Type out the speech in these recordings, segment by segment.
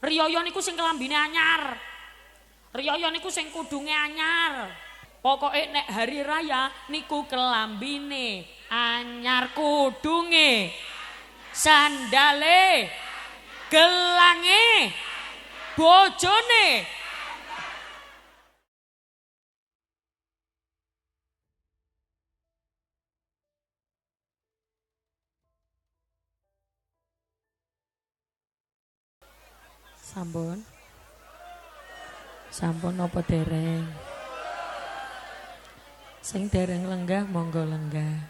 Riyaya niku sing kelambine anyar. Riyaya niku sing kudunge anyar. Pokoke nek hari raya niku kelambine anyar, kudunge, sandale, gelange, bojone. Sampun. Sampun apa dereng? Sing dereng lenggah monggo lenggah.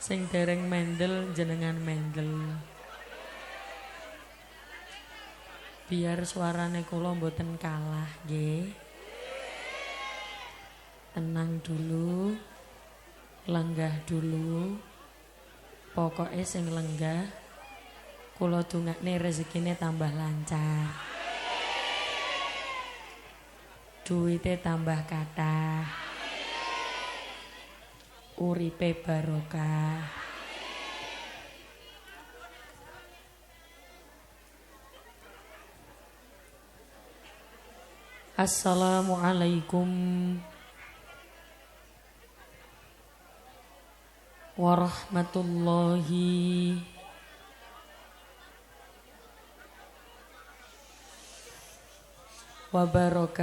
Sing dereng mendel jenengan mendel. Biar suarane kula mboten kalah nggih. Tenang dulu. Lenggah dulu. Pokoke sing lenggah kula dongakne rezekine tambah lancar. Duwite tambah kathah. Uripe barokah. Assalamualaikum warahmatullahi wabarakatuh.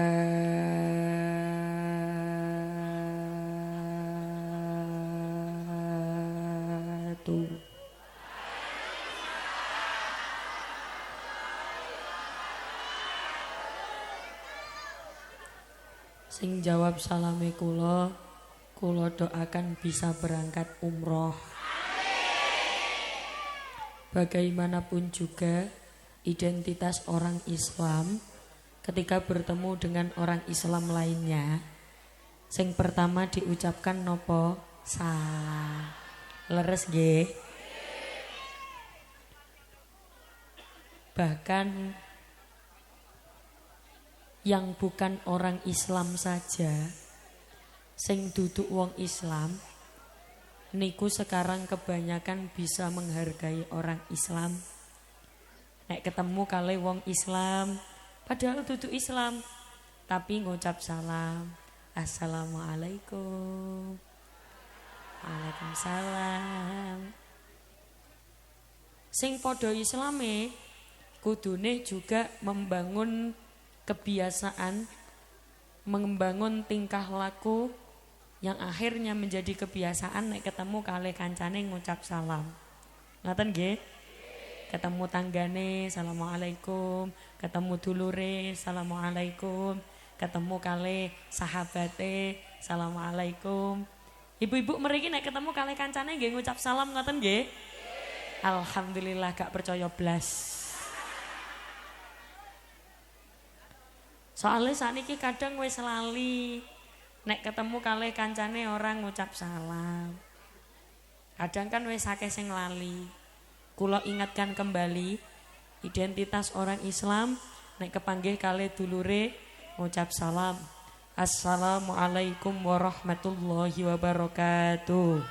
Sing jawab salame kula doakan bisa berangkat umroh. Bagaimanapun juga identitas orang Islam ketika bertemu dengan orang Islam lainnya, sing pertama diucapkan nopo? Salam. Leres nggih? Bahkan yang bukan orang Islam saja, sing duduk wong Islam niku sekarang kebanyakan bisa menghargai orang Islam. Nek ketemu kali wong Islam padahal duduk Islam tapi ngucap salam. Assalamualaikum. Waalaikumsalam. Sing padha Islame kudune juga membangun kebiasaan, membangun tingkah laku yang akhirnya menjadi kebiasaan nek ketemu kali kancane ngucap salam. Ngaten nggih? Ketemu tanggane assalamualaikum, ketemu dulure assalamualaikum, ketemu kali sahabate assalamualaikum. Ibu-ibu mriki nek ketemu kali kancane nggih ngucap salam ngoten nggih? Alhamdulillah gak percaya blas. Soalnya sakniki kadang wis lali nek ketemu kali kancane orang ngucap salam. Kadang kan wis akeh sing lali. Kula ingatkan kembali identitas orang Islam nek kepanggih kali dulure ngucap salam. Assalamualaikum warahmatullahi wabarakatuh.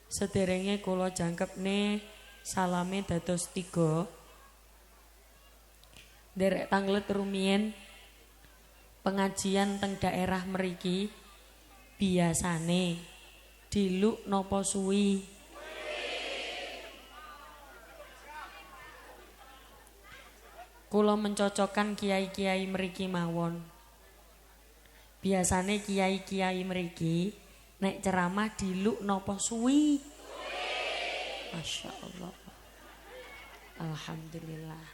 Sederenge kula jangkepne salame dados 3. Derek tanglet rumiyin pengajian teng daerah mriki biasane diluk napa suwi? Kula mencocokkan kiai-kiai mriki mawon. Biasane kiai-kiai mriki nek ceramah diluk napa suwi? Masya Allah. Alhamdulillah.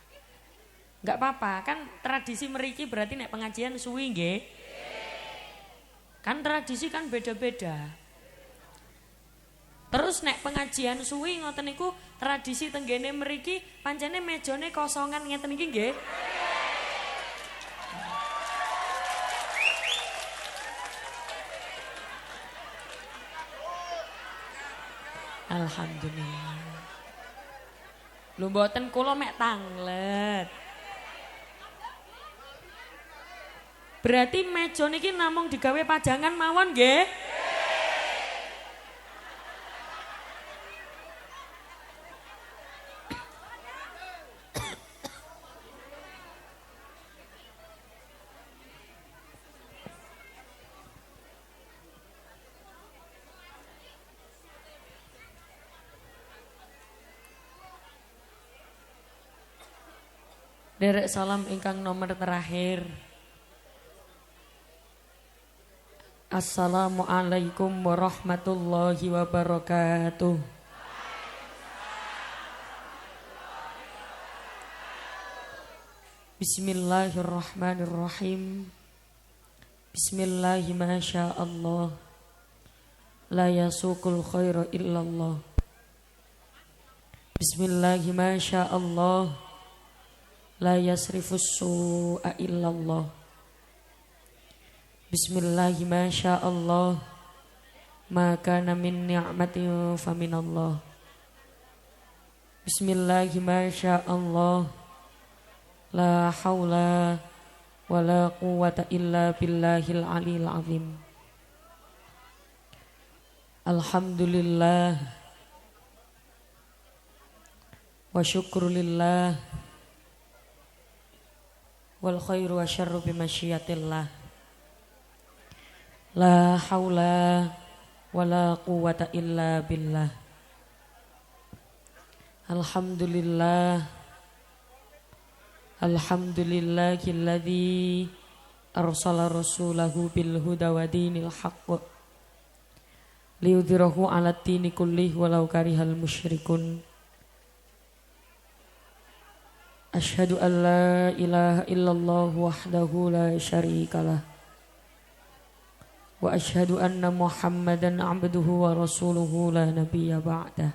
Enggak apa-apa, kan tradisi mriki berarti nek pengajian suwi nggih. Kan tradisi kan beda-beda. Terus nek pengajian suwi ngoten niku tradisi tenggene mriki pancene mejane kosongan ngeten iki nggih. Alhamdulillah. Lho mboten kula mek tanglet. Berarti meja niki namung digawe pajangan mawon nggih? Derek salam ingkang nomor terakhir. Assalamualaikum warahmatullahi wabarakatuh. Bismillahirrahmanirrahim. Bismillahi masyaallah. La yasukul khairu illallah. Bismillahi masyaallah. La yasrifus su'a illallah. Bismillahi masyaallah. Ma kana min ni'matin faminallah. Bismillahi masyaallah. La haula wa la quwwata illa billahil aliyil azim. Alhamdulillah wa syukrulillah wal khairu wa syarru bimasyiatillah. La haula wa la quwwata illa billah. Alhamdulillah. Alhamdulillahilladzi arsala rasulahu bil huda wa dinil haqq liyudhhirahu 'alad dini kullih walau karihal musyrikun. Asyhadu an la ilaha illallah wahdahu la syarikalah. Wa asyhadu anna Muhammadan abduhu wa rasuluhu la nabiyya ba'dah.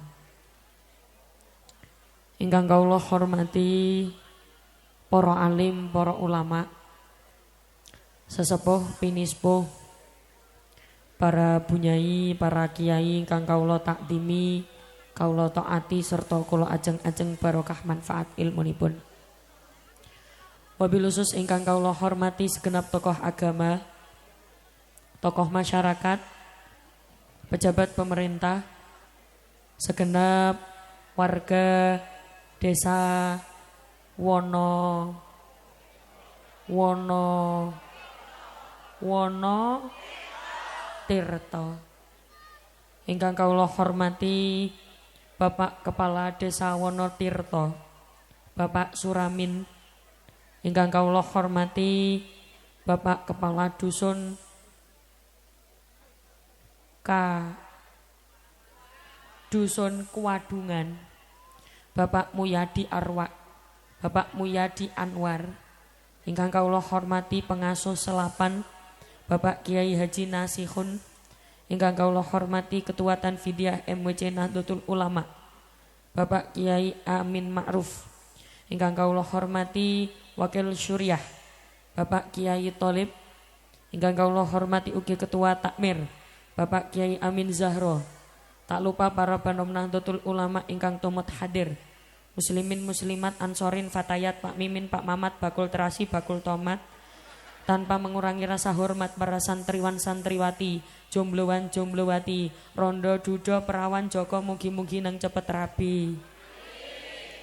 Ingkang kawula hormati para alim, para ulama, sesepuh, pinispuh, para bunyai, para kiai ingkang kawula takdimi, kawula taati serta kula ajeng-ajeng barokah manfaat ilmunipun. Wabil khusus ingkang kawula hormati segenap tokoh agama, tokoh masyarakat, pejabat pemerintah, segenap warga desa Wono Tirto. Ingkang kawula hormati Bapak Kepala Desa Wonotirto, Bapak Suramin. Ingkang kawula hormati Bapak Kepala Dusun Dusun Kuwadungan, Bapak Muyadi Arwak, Bapak Muyadi Anwar. Ingkang kawula hormati Pengasuh Selapan Bapak Kiai Haji Nasihun. Ingkang kawula hormati Ketua Tanfidiyah MWC Nahdlatul Ulama Bapak Kiai Amin Ma'ruf. Ingkang kawula hormati Wakil Syuriah Bapak Kiai Tholib. Ingkang kawula hormati ugi Ketua Takmir Bapak Kiai Amin Zahro. Tak lupa para banom Nahdlatul Ulama ingkang tumut hadir, muslimin muslimat ansorin fatayat, Pak Mimin, Pak Mamat, bakul terasi, bakul tomat. Tanpa mengurangi rasa hormat para santriwan santriwati, jomblowan jomblowati, rondo dudo perawan joko, mugi-mugi nang cepet rabi.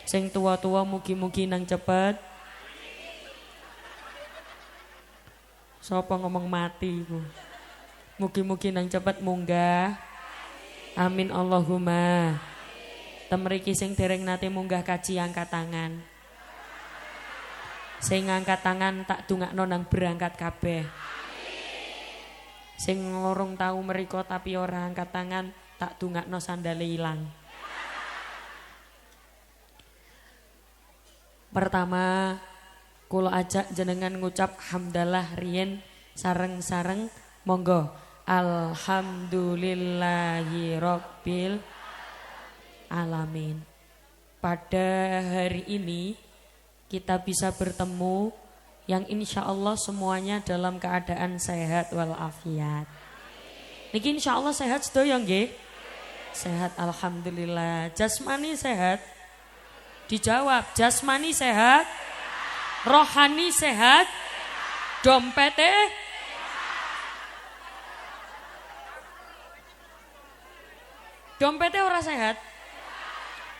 Sing tua-tua mugi-mugi nang cepet. Sapa ngomong mati iku? Mugi-mugi nang cepet munggah. Amin Allahumma. Temriki sing dereng nate munggah kaji angkat tangan. Sing ngangkat tangan tak dungakno nang berangkat kabeh. Sing ngorong tau mriko tapi ora angkat tangan tak dungakno sandale ilang. Pertama, kula ajak jenengan ngucap hamdalah riyen sareng-sareng, monggo. Alhamdulillahi Rabbil Alamin. Pada hari ini kita bisa bertemu yang insya Allah semuanya dalam keadaan sehat walafiat. Niki insya Allah sehat sedaya nggih? Sehat alhamdulillah. Jasmani sehat? Dijawab, jasmani sehat? Rohani sehat? Dompete Dompete ora sehat.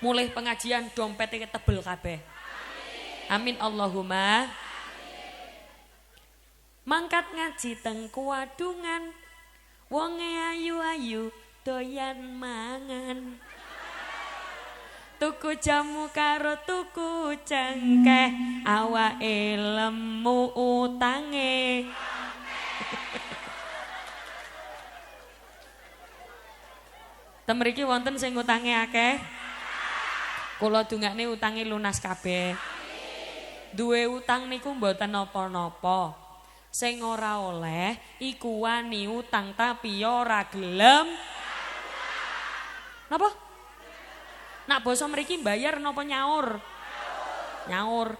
Mulai pengajian dompete tebel kabeh. Amin Allahumma. Mangkat ngaji teng kuwadungan. Wonge ayu-ayu doyan mangan. Tuku jamu karo tuku cengkeh, awake lemu utange. Temriki wonten sing utange akeh. Kula dongakne utange lunas kabeh. Duwe utang niku mboten napa-napa. Sing ora oleh iku wani utang tapi ora gelem. Napa? Nak basa mriki bayar napa nyaur? Nyaur.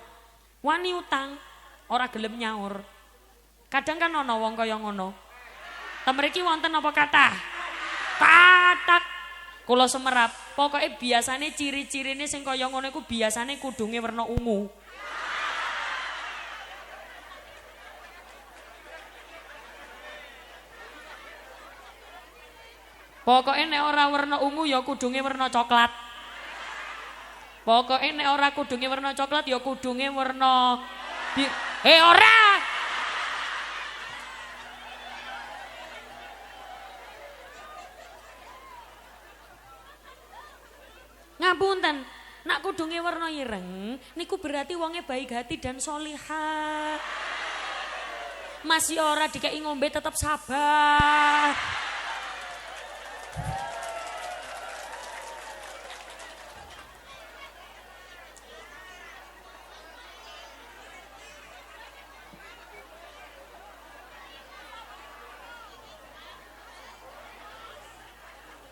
Wani utang ora gelem nyaur. Kadang kan ana wong kaya ngono. Temriki wonten apa kathah? Kathah. Kula semerap, pokoknya biasane ciri-cirine sing kaya ngono iku biasane kudunge werna ungu. Pokoknya nek ora werna ungu ya kudunge werna coklat. Pokoknya nek ora kudunge werna coklat ya kudunge werna ora. Ngapunten, nak kudunge warna ireng, niku berarti wonge baik hati dan solihah. Masih ora dikei ngombe tetap sabar.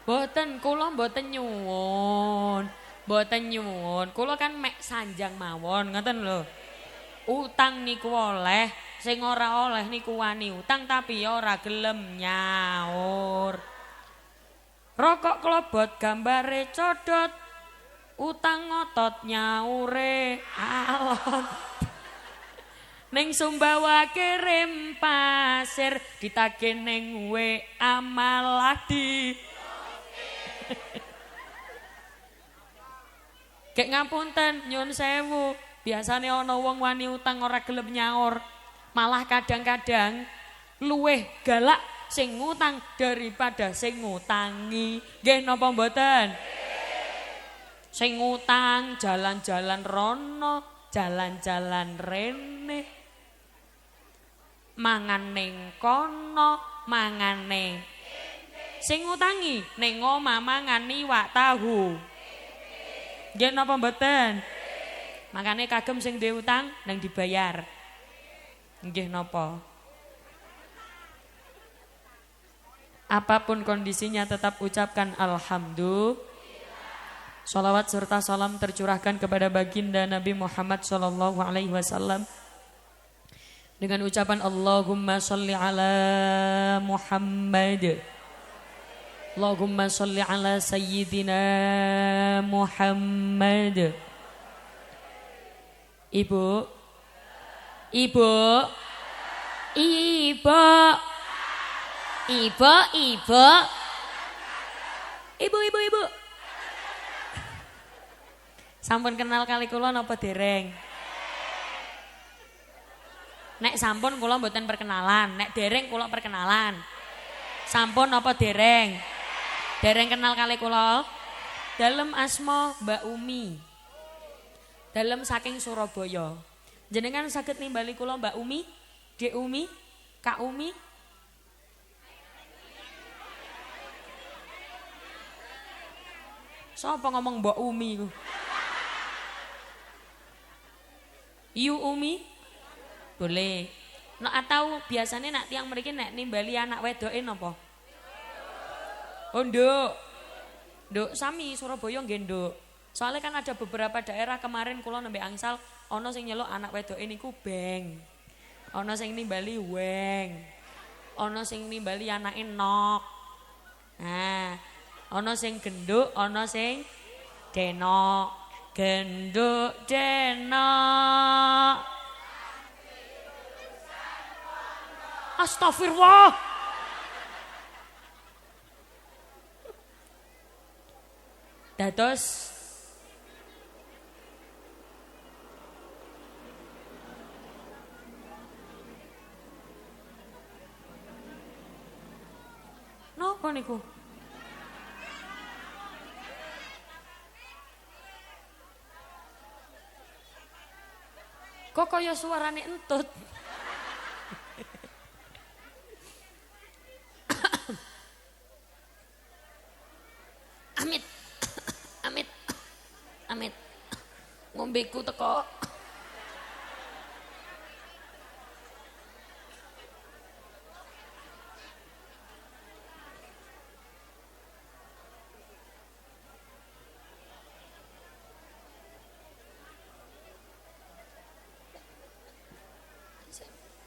Boten, kula mboten nyuwun. Mboten nyuwun. Kula kan mek sanjang mawon, ngoten lho. Utang niku oleh, sing ora oleh niku wani utang tapi ora gelem nyaur. Rokok klobot gambare codot. Utang ngotot nyaure alon. Ning Sumbawa kirim pasir ditagih ning WA malah di Kek ngapunten nyun sewu, biasane ana wong wani utang ora gelem nyaur. Malah kadang-kadang luweh galak sing ngutang daripada sing ngutangi. Nggih napa mboten? Sing ngutang jalan-jalan rono, jalan-jalan rene. Mangan ning kono, mangan ning sing ngutangi ning omah mangan iwak tahu. Nggih napa mboten? Makane kagem sing duwe utang nang dibayar. Nggih napa? Apapun kondisinya tetap ucapkan alhamdulillah. Shalawat serta salam tercurahkan kepada baginda Nabi Muhammad sallallahu alaihi wasallam. Dengan ucapan Allahumma sholli ala Muhammad. Allahumma sholli ala sayyidina Muhammad. Ibu. Ibu. Ibu. Ibu, ibu. Ibu, ibu, ibu. Sampun kenal kali kula napa dereng? Nek sampun kula mboten perkenalan, nek dereng kula perkenalan. Sampun napa dereng? Dereng kenal kali kula. Dalem asma Mbak Umi. Dalem saking Surabaya. Jenengan saged nimbali kula Mbak Umi, Dek Umi, Kak Umi. Sapa ngomong Mbak Umi iku? Yu Umi? Boleh. Nek atau biasanya nak tiang mriki nek nimbali anak wedoke napa? Oh nduk. Nduk sami Surabaya nggih nduk. Soalnya kan ada beberapa daerah kemarin kula nembe angsal ana sing nyeluk anak wedoke niku beng. Ana sing nimbali weng. Ana sing nimbali anake nok. Nah, ana sing genduk, ana sing denok. Genduk denok. Astagfirullah. Dados napa niku? Kok kaya suarane entut. Amit. Amit. Amit. Ngombeku teko.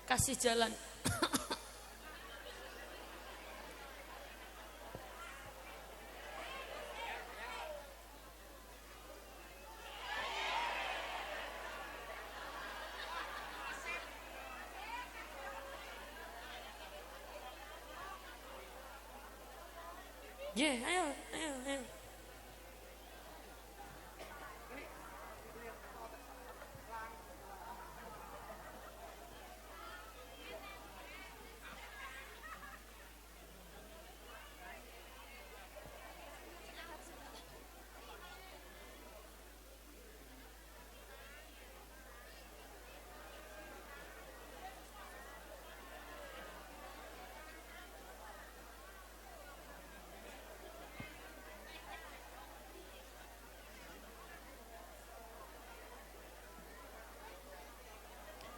Kasih jalan. Ayo.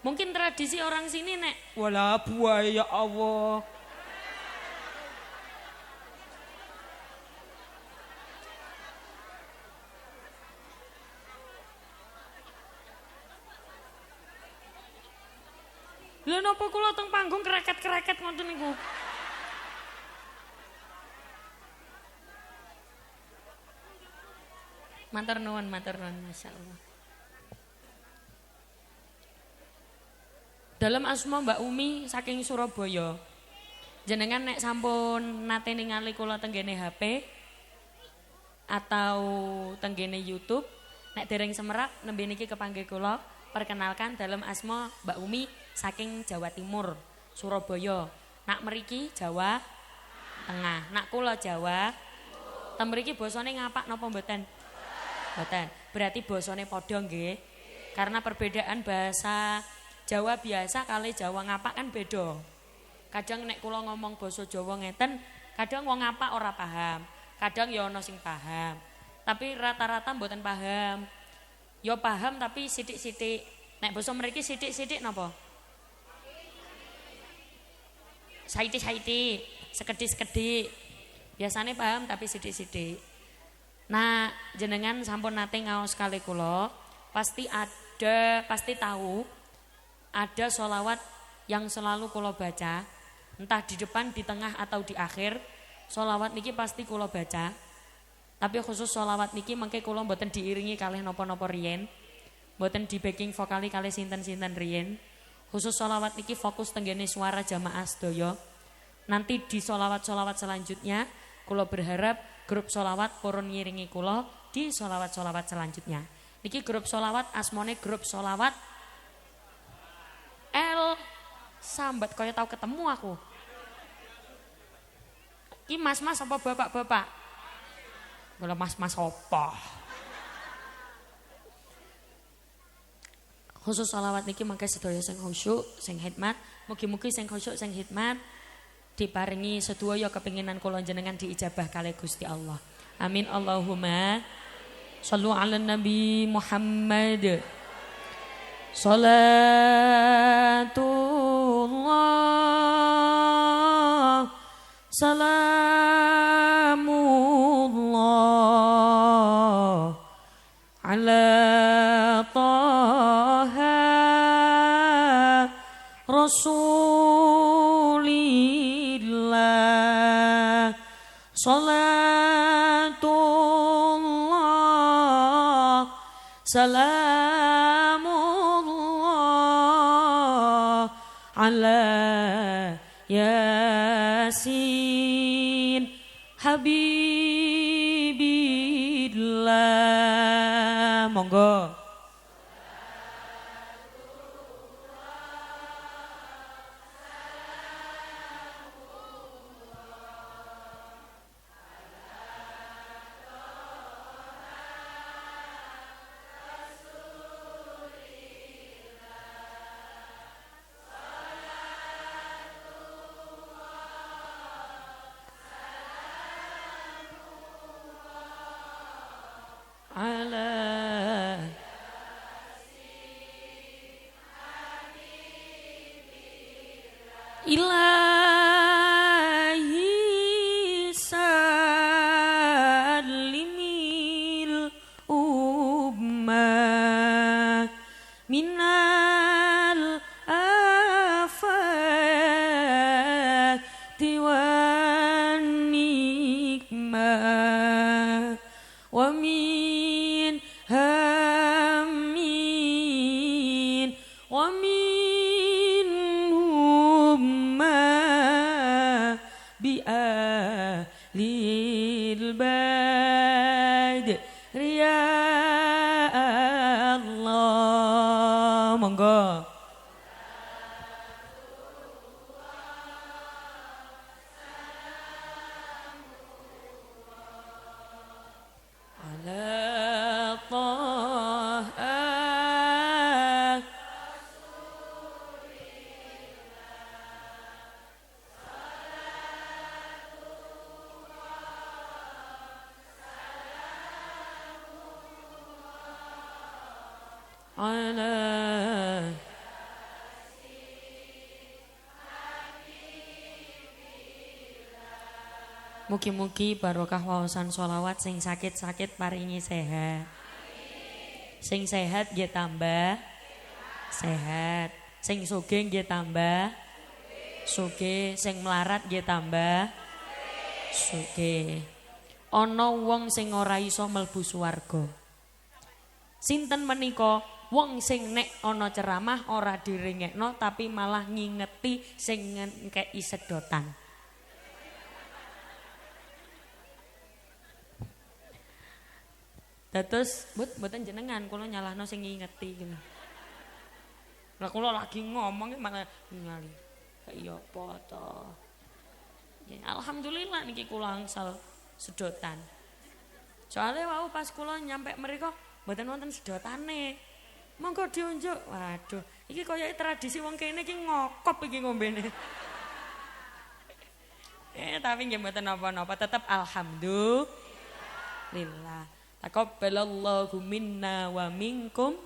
Mungkin tradisi orang sini nek wala buaya ya Allah. Lha napa kula teng panggung kreket-kreket ngoten niku? Matur nuwun, masyaallah. Dalam asma Mbak Umi saking Surabaya. Jenengan nek sampun nate ningali kula tenggene HP atau tenggene YouTube, nek dereng semerap nembe niki kepanggih kula, perkenalkan dalam asma Mbak Umi saking Jawa Timur, Surabaya. Nak mriki Jawa Tengah, nak kula Jawa. Ten mriki basane ngapak napa mboten? Mboten. Berarti basane padha nggih. Karena perbedaan bahasa Jawa biasa kali Jawa ngapak kan beda. Kadang nek kula ngomong basa Jawa ngeten, kadang wong ngapak ora paham. Kadang ya ana sing paham. Tapi rata-rata mboten paham. Ya paham tapi sithik-sithik. Nek basa mriki sithik-sithik napa? Saiti-saiti, sekedhik-sekedhik. Biasane paham tapi sithik-sithik. Nah, jenengan sampun nate ngaos kali kula, pasti tahu ada sholawat yang selalu kula baca, entah di depan, di tengah atau di akhir. Sholawat niki pasti kula baca. Tapi khusus sholawat niki mengke kula mboten diiringi kalih napa-napa riyen. Mboten di backing vokali kalih sinten-sinten riyen. Khusus sholawat niki fokus tenggene suara jamaah sedaya. Nanti di sholawat-sholawat selanjutnya kula berharap grup sholawat purun ngiringi kula di sholawat-sholawat selanjutnya. Niki grup sholawat asmane grup sholawat sambat kaya tau ketemu aku. Ki mas-mas apa bapak-bapak? Bola mas-mas apa? Khusus sholawat niki mangke sedaya sing khusyuk, sing hikmat, mugi-mugi sing khusyuk, sing hikmat diparingi sedaya kepinginan kula jenengan diijabah kalih Gusti Allah. Amin Allahumma shallu ala Nabi Muhammad. Salatullah salamullah ala taha rasulillah. Salatullah salamullah ala yasin habibillah. Monggo. Ala ilahi salimil ummah minal afati wan nikmah wa min hammin wa minhum ma bi'alil badri ya Allah. Monggo. Ala Taha ala mugi-mugi barokah waosan sholawat sing sakit-sakit paringi sehat. Sing sehat nggih tambah sehat. Sing sugih nggih tambah sugih, sing melarat nggih tambah sugih. Ana wong sing ora iso mlebu swarga. Sinten menika? Wong sing nek ana ceramah ora direngekno tapi malah ngingeti sing ngekeki sedotan. Dados mboten jenengan kula nyalahno sing ngingeti gitu. Lah kula lagi ngomong malah ningali. Kaya apa to? Ya, alhamdulillah niki kula angsal sedotan. Soale wau pas kula nyampe mriko mboten wonten sedotane. Monggo diunjuk. Waduh, iki kaya tradisi wong kene iki ngokop iki ngombene. Tapi nggih mboten napa-napa, tetep alhamdulillah. Taqabbalallahu minna wa minkum.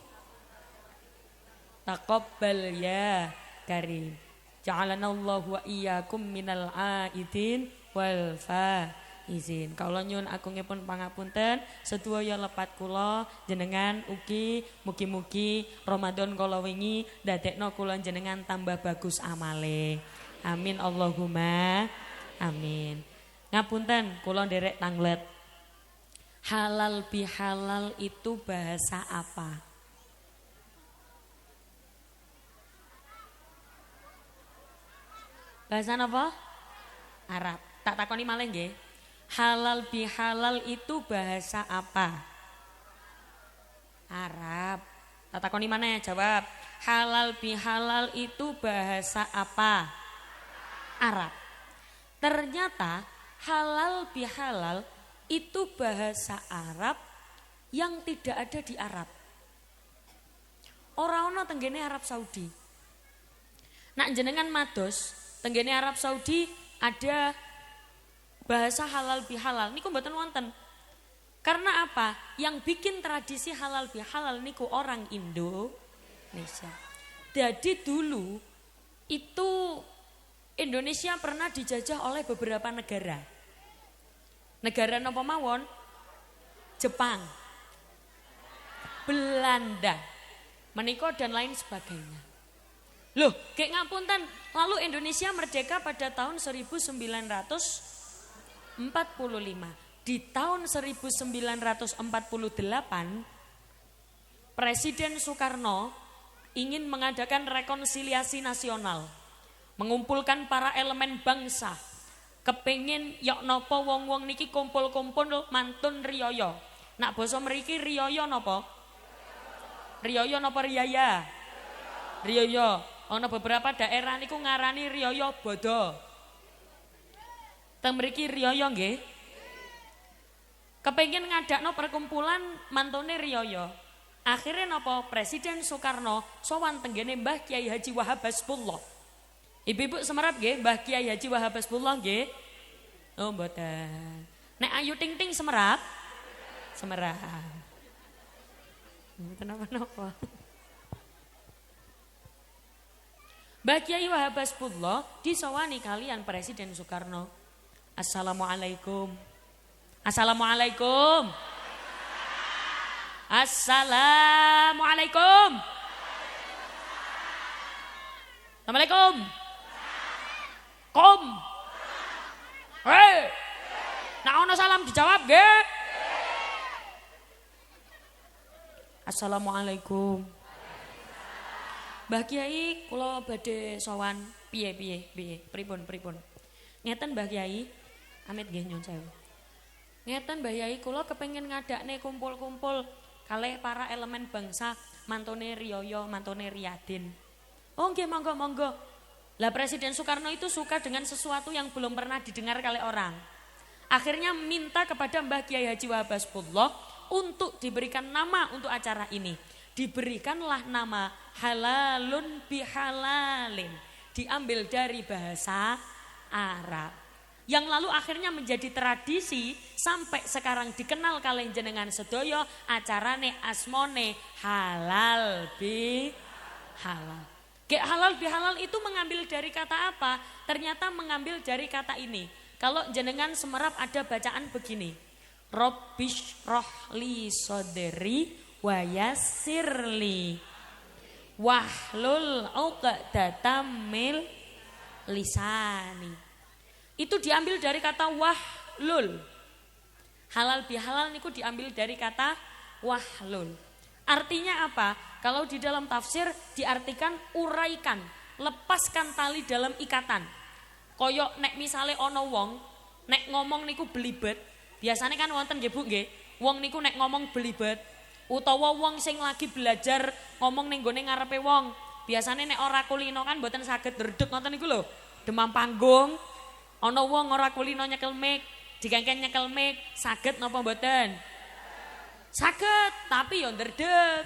Taqabbal ya karim. Ja'alanallahu wa iyyakum minal aidin wal faizin. Kula nyuwun agungipun pangapunten sedaya lepat kula jenengan ugi mugi-mugi Ramadan kala wingi ndadekno kula jenengan tambah bagus amale. Amin Allahumma amin. Ngapunten kula nderek tanglet. Halal bihalal itu bahasa apa? Bahasa apa? Arab. Tak takoni malih nggih. Halal bihalal itu bahasa apa? Arab. Tak takoni maneh jawab. Halal bihalal itu bahasa apa? Arab. Ternyata halal bihalal itu bahasa Arab yang tidak ada di Arab. Ora ana tenggene Arab Saudi. Nak jenengan mados tenggene Arab Saudi ada bahasa halal bihalal niku mboten wonten. Karena apa? Yang bikin tradisi halal bihalal niku orang Indonesia. Jadi dulu itu Indonesia pernah dijajah oleh beberapa negara. Negara napa mawon? Jepang, Belanda, menika dan lain sebagainya. Loh, kayak ngapunten, lalu Indonesia merdeka pada tahun 1945. Di tahun 1948, Presiden Soekarno ingin mengadakan rekonsiliasi nasional. mengumpulkan para elemen bangsa. Kepengin yok nopo wong-wong niki kumpul-kumpul mantun riyaya. Nak basa mriki riyaya napa? Riyaya napa riyaya? Riyaya. Ana beberapa daerah niku ngarani riyaya bodo. Teng mriki riyaya nggih. Kepengin ngadakno perkumpulan mantune riyaya. Akhirnya napa? Presiden Soekarno sowan tenggene Mbah Kiai Haji Wahab Hasbullah. Ibu-ibu semerap nggih Mbah Kiai Haji Wahab Hasbullah nggih? Oh mboten. Nek Ayu Ting Ting semerap? Semerap. Mboten napa-napa. Mbah Kiai Wahab Hasbullah disowani kalian Presiden Soekarno. Assalamualaikum. Assalamualaikum. Assalamualaikum. Assalamualaikum. Kom. Hei. Nak ono salam dijawab nggih? Assalamualaikum. Mbah Kiai kula badhe sowan piye pripun. Ngeten Mbah Kiai, amit nggih nyuwun sewu. Ngeten Mbah Kiai kula kepengin ngadakne kumpul-kumpul kalih para elemen bangsa mantune riyaya, mantune Riyadin. Oh nggih monggo. Lah Presiden Soekarno itu suka dengan sesuatu yang belum pernah didengar kali orang. Akhirnya minta kepada Mbah Kiai Haji Wahab Hasbullah untuk diberikan nama untuk acara ini. Diberikanlah nama halalun bihalalin. Diambil dari bahasa Arab. Yang lalu akhirnya menjadi tradisi sampai sekarang dikenal kalian jenengan sedaya acarane asmone halal bihalal. Halal bihalal itu mengambil dari kata apa? Ternyata mengambil dari kata ini. Kalau jenengan semerap ada bacaan begini. Rabbish rohli soderi wa yassirli wahlul uqdatam min lisani. Itu diambil dari kata wahlul. Halal bihalal niku diambil dari kata wahlul. Artinya apa? Kalau di dalam tafsir diartikan uraikan, lepaskan tali dalam ikatan. Koyok nek misale ono wong nek ngomong niku belibet, biasanya kan wonten nggih Bu nggih. Wong niku nek ngomong belibet utawa wong sing lagi belajar ngomong ning gone ngarepe wong, biasanya nek ora kulino kan mboten saged ndredeg ngoten niku lho. Demam panggung. Ana wong ora kulino nyekel mic, digengken nyekel mic, saged napa mboten? Saged, tapi yo ndredeg.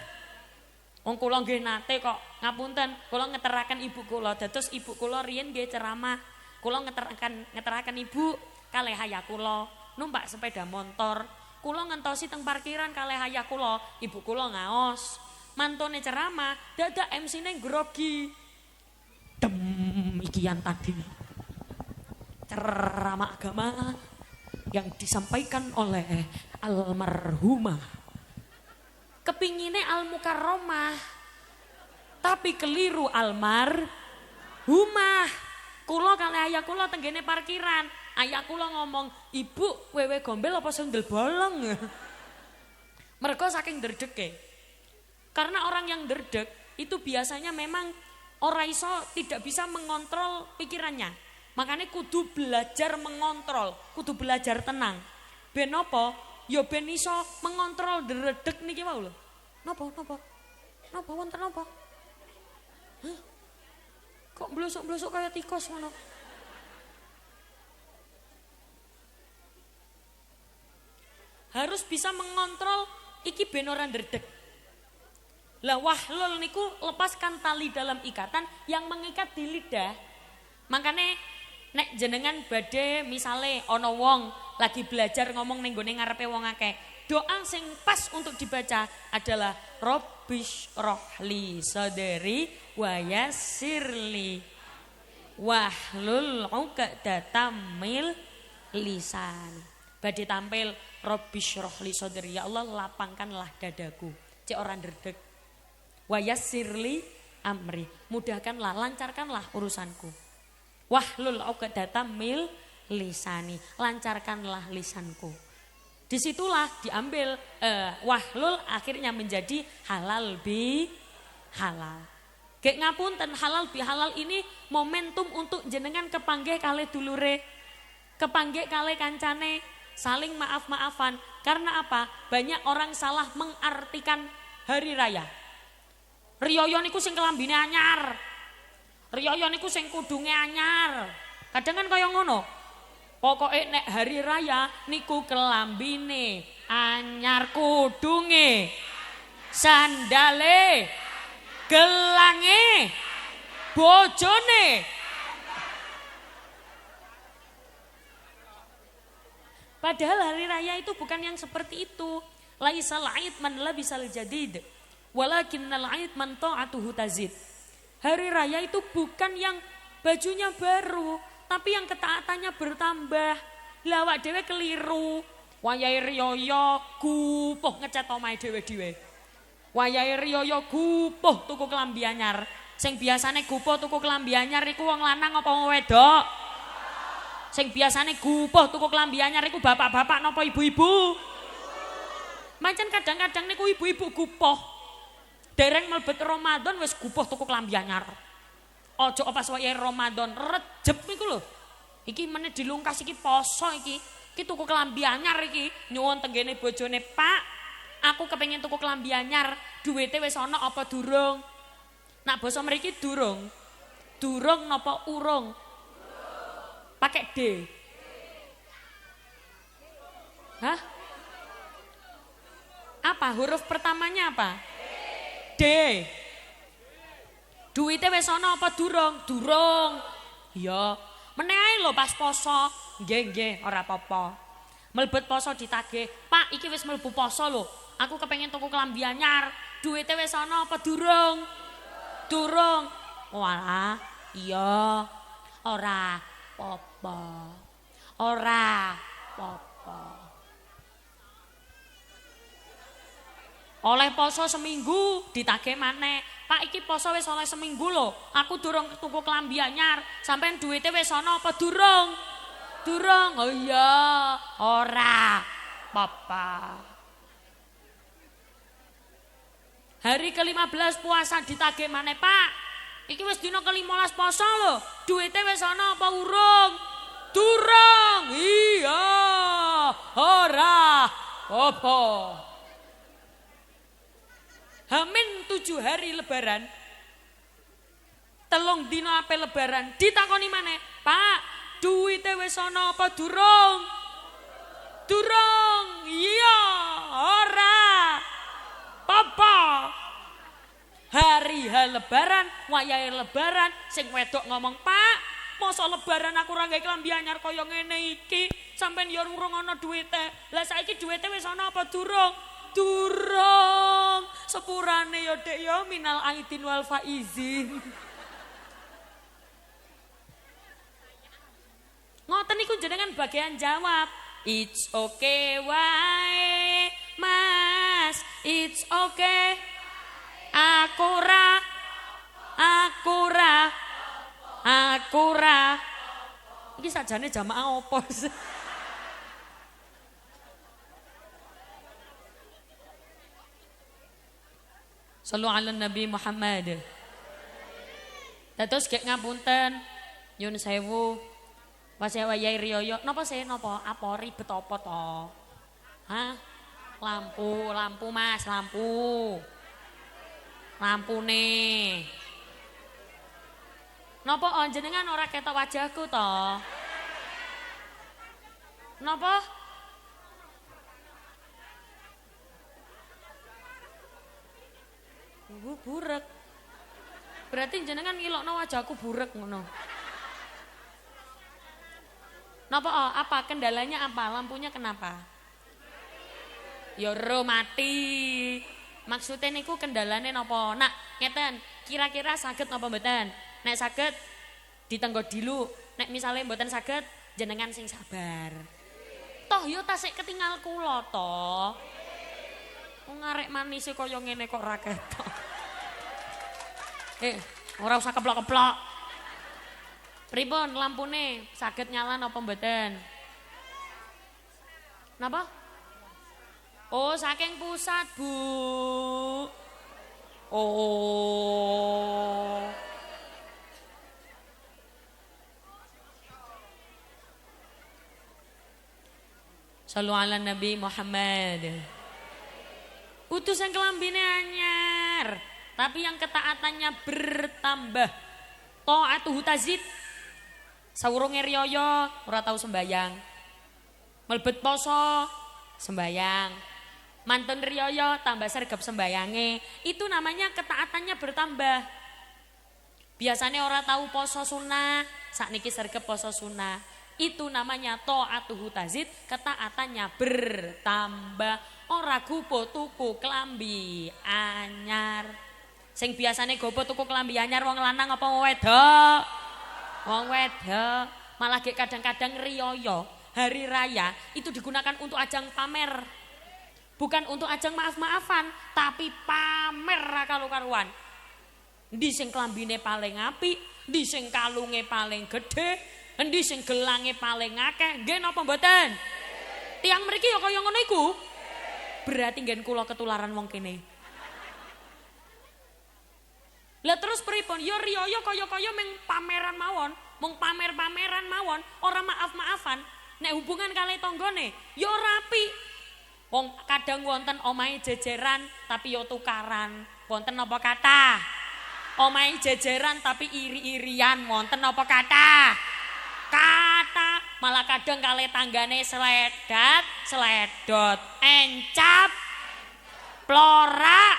Wong kula nggih nate kok, ngapunten, kula ngeteraken ibu kula, dados ibu kula riyen nggih ceramah. Kula ngeteraken ibu kalih ayah kula numpak sepeda motor. Kula ngentosi teng parkiran kalih ayah kula, ibu kula ngaos. Mantone ceramah, dadak MC-ne grogi. Ikian tadi. Ceramah agama yang disampaikan oleh almarhumah. Kepingine al-mukarramah tapi keliru almarhumah. Kula kali ayah kula tenggene parkiran, ayah kula ngomong, "Ibu, wewe gombel apa sendel bolong?" Mergo saking ndredege. Karena orang yang ndredeg itu biasanya memang ora iso tidak bisa mengontrol pikirannya. Makanya kudu belajar mengontrol, kudu belajar tenang. Ben apa? Ya ben iso mengontrol ndredeg niki wae lho. Napa? Napa wonten napa? Hah? Kok blosok-blosok kaya tikus ngono? Harus bisa mengontrol iki ben ora ndredeg. Lah wahlul niku lepaskan tali dalam ikatan yang mengikat di lidah. Makane nek jenengan badhe misale ana wong lagi belajar ngomong ning gone ngarepe wong akeh, doa sing pas untuk dibaca adalah Rabbish rohli sadri wa yassirli wahlul 'uqdatam min lisan. Badhe tampil Rabbish rohli sadri, ya Allah lapangkanlah dadaku, cek ora ndredeg. Wa yassirli amri, mudahkanlah, lancarkanlah urusanku. Wahlul 'uqdatam min lisani, lancarkanlah lisanku. Disitulah diambil wahlul akhirnya menjadi halal bi halal. Gek ngapunten halal bihalal ini momentum untuk jenengan kepanggih kalih dulure, kepanggih kalih kancane, saling maaf-maafan. Karena apa? Banyak orang salah mengartikan hari raya. Riyoyo niku sing kelambine anyar. Riyoyo niku sing kudunge anyar. Kadang kan kaya ngono. Pokoke nek hari raya niku kelambine anyar, kudunge, sandale, gelange, bojone. Padahal hari raya itu bukan yang seperti itu. Laisal aid man labisal jadid, walakinnal aid man ta'atuhu tazid. Hari raya itu bukan yang bajunya baru, tapi yang ketaatannya bertambah. Lah awak dhewe keliru. Wayahe riyoyo gupuh ngecat omahe dhewe-dhewe. Wayahe riyoyo gupuh tuku klambi anyar. Sing biasane gupuh tuku klambi anyar iku wong lanang apa wong wedok? Sing biasane gupuh tuku klambi anyar iku bapak-bapak napa ibu-ibu? Mancen kadang-kadang niku ibu-ibu gupuh. Dereng mlebet Ramadan wis gupuh tuku klambi anyar. Ojo pas wayahe Ramadan rejeb niku lho. Iki meneh dilungkas iki poso iki. Iki tuku klambi anyar iki. Nyuwun tenggene bojone, "Pak, aku kepengin tuku klambi anyar, duwite wis ana apa durung?" Nak basa mriki durung. Durung napa urung? Pakai D. Hah? Apa? Huruf pertamanya apa? D. Duwite wis ana apa durung? Durung. Iya. Meneh ae lho pas poso. Nggih, ora apa-apa. Mlebet poso ditagih, "Pak, iki wis mlebu poso lho. Aku kepengin tuku klambi anyar. Duwite wis ana apa durung?" Durung. Walah, iya. Ora apa-apa. Ora apa-apa. Oleh poso seminggu ditagih maneh. "Pak, iki poso wis oleh seminggu lho. Aku durung tuku klambi anyar. Sampeyan duwite wis ana apa durung?" Durung. "Oh iya, ora apa-apa." Hari ke-15 puasa ditagih maneh, "Pak, iki wis dina ke-15 poso lho. Duwite wis ana apa urung?" Durung. "Iya, ora apa." Hamin 7 hari lebaran, telung dina ape lebaran, ditakoni maneh, "Pak, duwite wis ana apa durung?" Durung. "Iya, ora apa." Hari lebaran, wayahe lebaran, sing wedok ngomong, "Pak, masa lebaran aku ora gawe klambi anyar kaya ngene iki, sampean ya urung ana duwite. Lah saiki duwite wis ana apa durung?" Durung. Sepurane ya Dek ya, minal aidin wal faizin. Ngoten niku jenengan bagian jawab. "It's okay wae, Mas. It's okay. Aku ra. Iki sajane jamaah opo? Sallu ala Nabi Muhammad. Dados gek ngapunten, nyun sewu. Wayahe riyoyo, napa sih napa? Apa ribet apa to? Hah? Lampu Mas, lampu. Lampune. Napa jenengan ora ketok wajahku to? Napa? Burek. Berarti jenengan ngilokno wajahku burek ngono. Napa apa kendalanya apa? Lampunya kenapa? Ya mati. Maksudnya niku kendalane napa? Nak, ngeten, kira-kira saged napa mboten? Nek saged ditenggo dilu, nek misale mboten saged jenengan sing sabar. Toh yo tasik ketinggal kula toh. Wong arek manis kaya ngene kok ra ketok. Ora usah keplok-keplok. Pripun lampune saged nyala napa mboten? Napa? Oh, saking pusat, Bu. Oh. Sallu ala Nabi Muhammad. Utusan kelambine anyar, tapi yang ketaatannya bertambah. Ta'atuhu tazid. Sawurunge riyaya ora tau sembayang. Melbet poso sembayang. Mantun riyaya tambah sregep sembayange. Itu namanya ketaatannya bertambah. Biasanya ora tahu poso sunah, sakniki sregep poso sunah. Itu namanya ta'atuhu tazid, ketaatannya bertambah. Ora gupo tuku klambi anyar. Sing biasane gopo tuku klambi anyar wong lanang apa wong wedok? Wong wedok. Malah gek kadang-kadang riyaya, hari raya itu digunakan untuk ajang pamer. Bukan untuk ajang maaf-maafan, tapi pamer ra karu-karuan. Endi sing klambine paling apik, endi sing kalunge paling gedhe, endi sing gelange paling akeh. Nggih napa mboten? Tiang mriki ya kaya ngono iku. Berarti nggen kula ketularan wong kene. Lah terus pripun? Ya riyaya kaya-kaya mung pameran mawon, mung pamer-pameran mawon, ora maaf-maafan. Nek hubungan kalih tanggane ya rapi. Wong kadang wonten omahe jejeran tapi ya tukaran. Wonten apa kathah? Omahe jejeran tapi iri-irian. Wonten apa kathah? Kathah. Malah kadang kalih tanggane sledat, sledot, encap, plorak,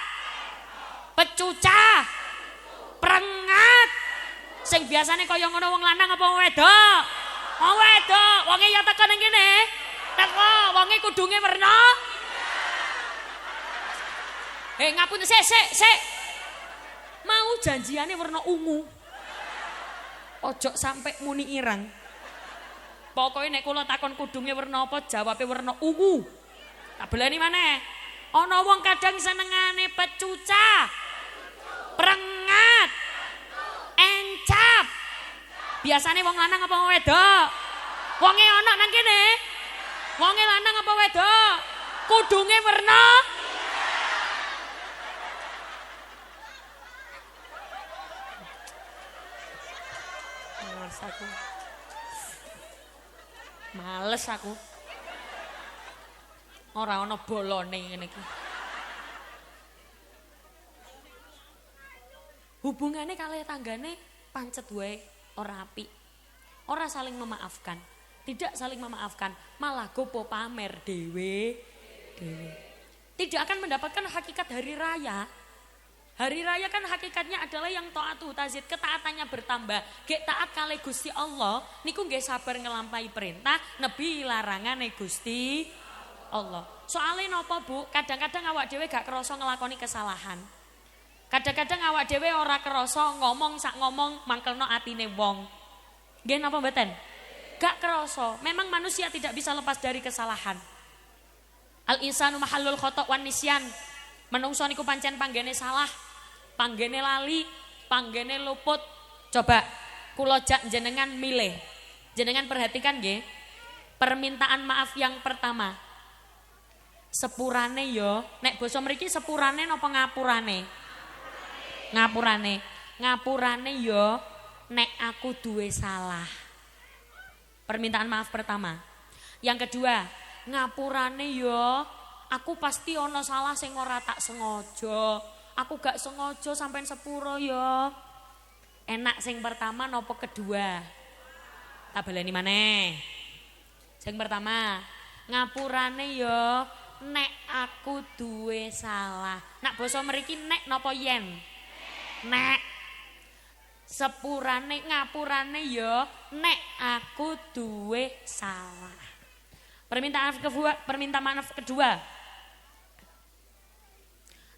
pecucah, prengat. Sing biasane kaya ngono wong lanang apa wong wedok? Wong wedok. Wonge ya teko ning kene. Teko, wonge kudunge werna. Ngapunten sik. Mau janjiane werna ungu. Ojo sampai muni irang. Pokoke nek kula takon kudunge werna apa, jawabe werna ungu. Tak belani maneh. Ana wong kadang senengane pecucah, prengat, encap. Biasane wong lanang apa wong wedok? Wonge ana nang kene. Wonge lanang apa wedok? Kudunge werna Males aku. Ora ana bolone ngene iki. Hubungane kalih tanggane pancet wae ora apik. Ora saling memaafkan. Tidak saling memaafkan, malah gopo pamer dewe. Tidak akan mendapatkan hakikat hari raya. Hari raya kan hakikatnya adalah yang ta'atuhu tazid, ketaatannya bertambah. Gek taat kalih Gusti Allah niku nggih sabar ngelampahi perintah, nebi larangane Gusti Allah. Soalnya napa Bu? Kadang-kadang awak dhewe gak kerasa ngelakoni kesalahan. Kadang-kadang awak dhewe ora kerasa ngomong sak ngomong mangkelno atine wong. Nggih napa mboten? Gak kerasa. Memang manusia tidak bisa lepas dari kesalahan. Al insanu mahallul khata' wan nisyan. Menungso niku pancen panggene salah, panggene lali, panggene luput. Coba kula jak jenengan milih. Jenengan perhatikan nggih. Permintaan maaf yang pertama. Sepurane yo, nek basa mriki sepurane napa ngapurane? Ngapurane. Ngapurane yo nek aku duwe salah. Permintaan maaf pertama. Yang kedua, ngapurane yo aku pasti ono salah sing ora tak sengaja. Aku gak sengaja sampean sepuro yo. Enak sing pertama nopo kedua? Tak baleni maneh. Sing pertama, ngapurane yo nek aku duwe salah. Nak basa mriki nek napa yen? Nek. Sepurane ngapurane yo nek aku duwe salah. Permintaan maaf kedua.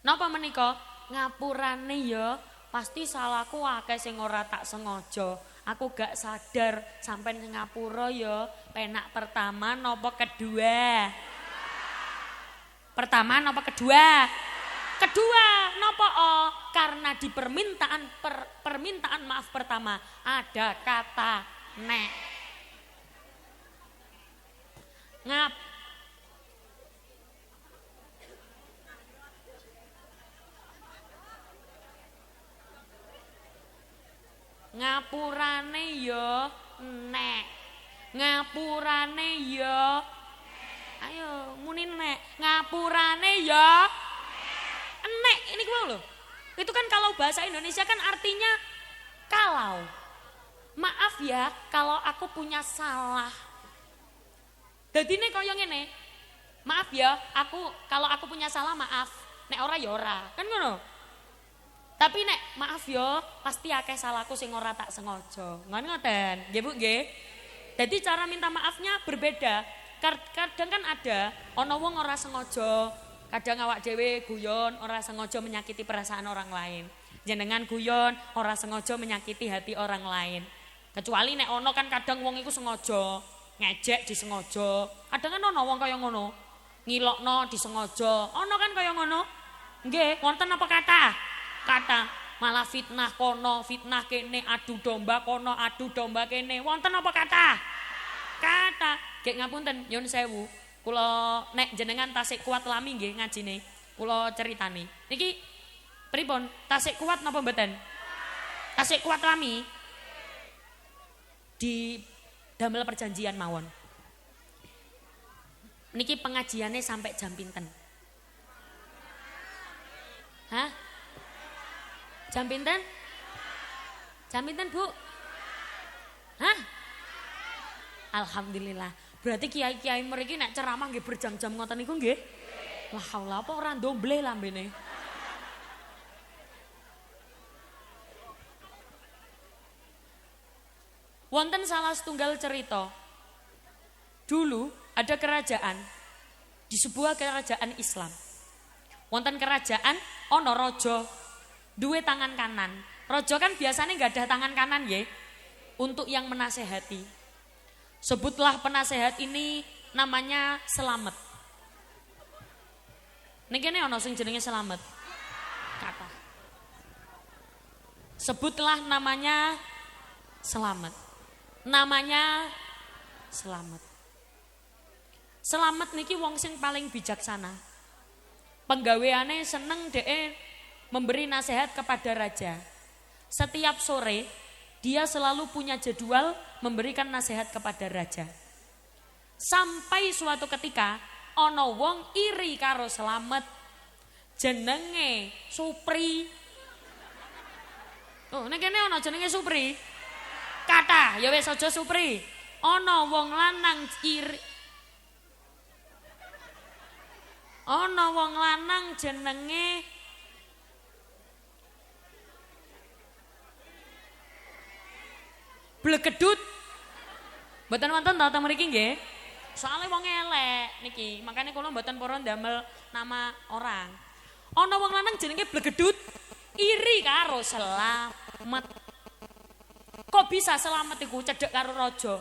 Napa menika? Ngapurane ya pasti salahku akeh sing ora tak sengaja. Aku gak sadar sampean ngapura ya. Penak pertama napa kedua? Pertama napa kedua? Kedua napa karena di permintaan maaf pertama ada kata nek. Ngap Ngapurane ya nek. Ngapurane ya. Ayo muni nek. Ngapurane ya nek. Ini gimana loh? Itu kan kalau bahasa Indonesia kan artinya kalau. Maaf ya kalau aku punya salah. Jadi ini kaya ngene. Maaf ya, kalau aku punya salah maaf. Nek ora ya ora. Kan ngono. Tapi nek maaf ya, pasti akeh salahku sing ora tak sengaja. Ngoten. Nggih Bu, nggih. Jadi cara minta maafnya berbeda. Kadang kan ada ana wong ora sengaja, kadang awak dhewe guyon ora sengaja menyakiti perasaan orang lain. Jenengan guyon ora sengaja menyakiti hati orang lain. Kecuali nek ono kan kadang wong iku sengaja, ngejek disengaja. Kadang kan ono wong kaya ngono. Ngilokno disengaja. Ono kan kaya ngono. Nggih, wonten apa kata? Kata malah fitnah kono, fitnah kene, adu domba kono, adu domba kene. Wonten apa kata? Kata. Gek ngapunten, nyun sewu. Kula nek jenengan tasik kuat lami nggih ngajine. Kula ceritani. Niki pripun? Tasik kuat napa mboten? Tasik kuat lami. Di damel perjanjian mawon. Niki pengajiannya sampai jam pinten? Hah? Jam pinten? Jam pinten Bu? Hah? Alhamdulillah. Berarti kiai-kiai mriki nek ceramah nggih berjam-jam ngoten niku nggih? La haula apa ora ndomble lambene. Wonten salah setunggal cerita. Dulu ada kerajaan di sebuah kerajaan Islam. Wonten kerajaan ono raja duwe tangan kanan. Raja kan biasanya nggak ada tangan kanan ya. Untuk yang menasehati. Sebutlah penasehat ini namanya Selamet. Ning kene ono sing jenenge Selamet. Kata. Sebutlah namanya Selamet. Namanya Selamet. Selamet niki wong sing paling bijaksana. Penggaweane seneng dhek memberi nasihat kepada raja. Setiap sore dia selalu punya jadwal memberikan nasihat kepada raja. Sampai suatu ketika ana wong iri karo Selamet. Jenenge Supri. Oh, nek kene ana jenenge Supri. Kata, ya wis aja Supri. Ana wong lanang iri. Ana wong lanang jenenge Blegedut. Mboten wonten ta teng mriki nggih? Soale wong elek niki, makane kula mboten purun ndamel nama orang. Ana wong lanang jenenge Blegedut iri karo Selamet. Kok bisa Selamet iku cedhek karo raja?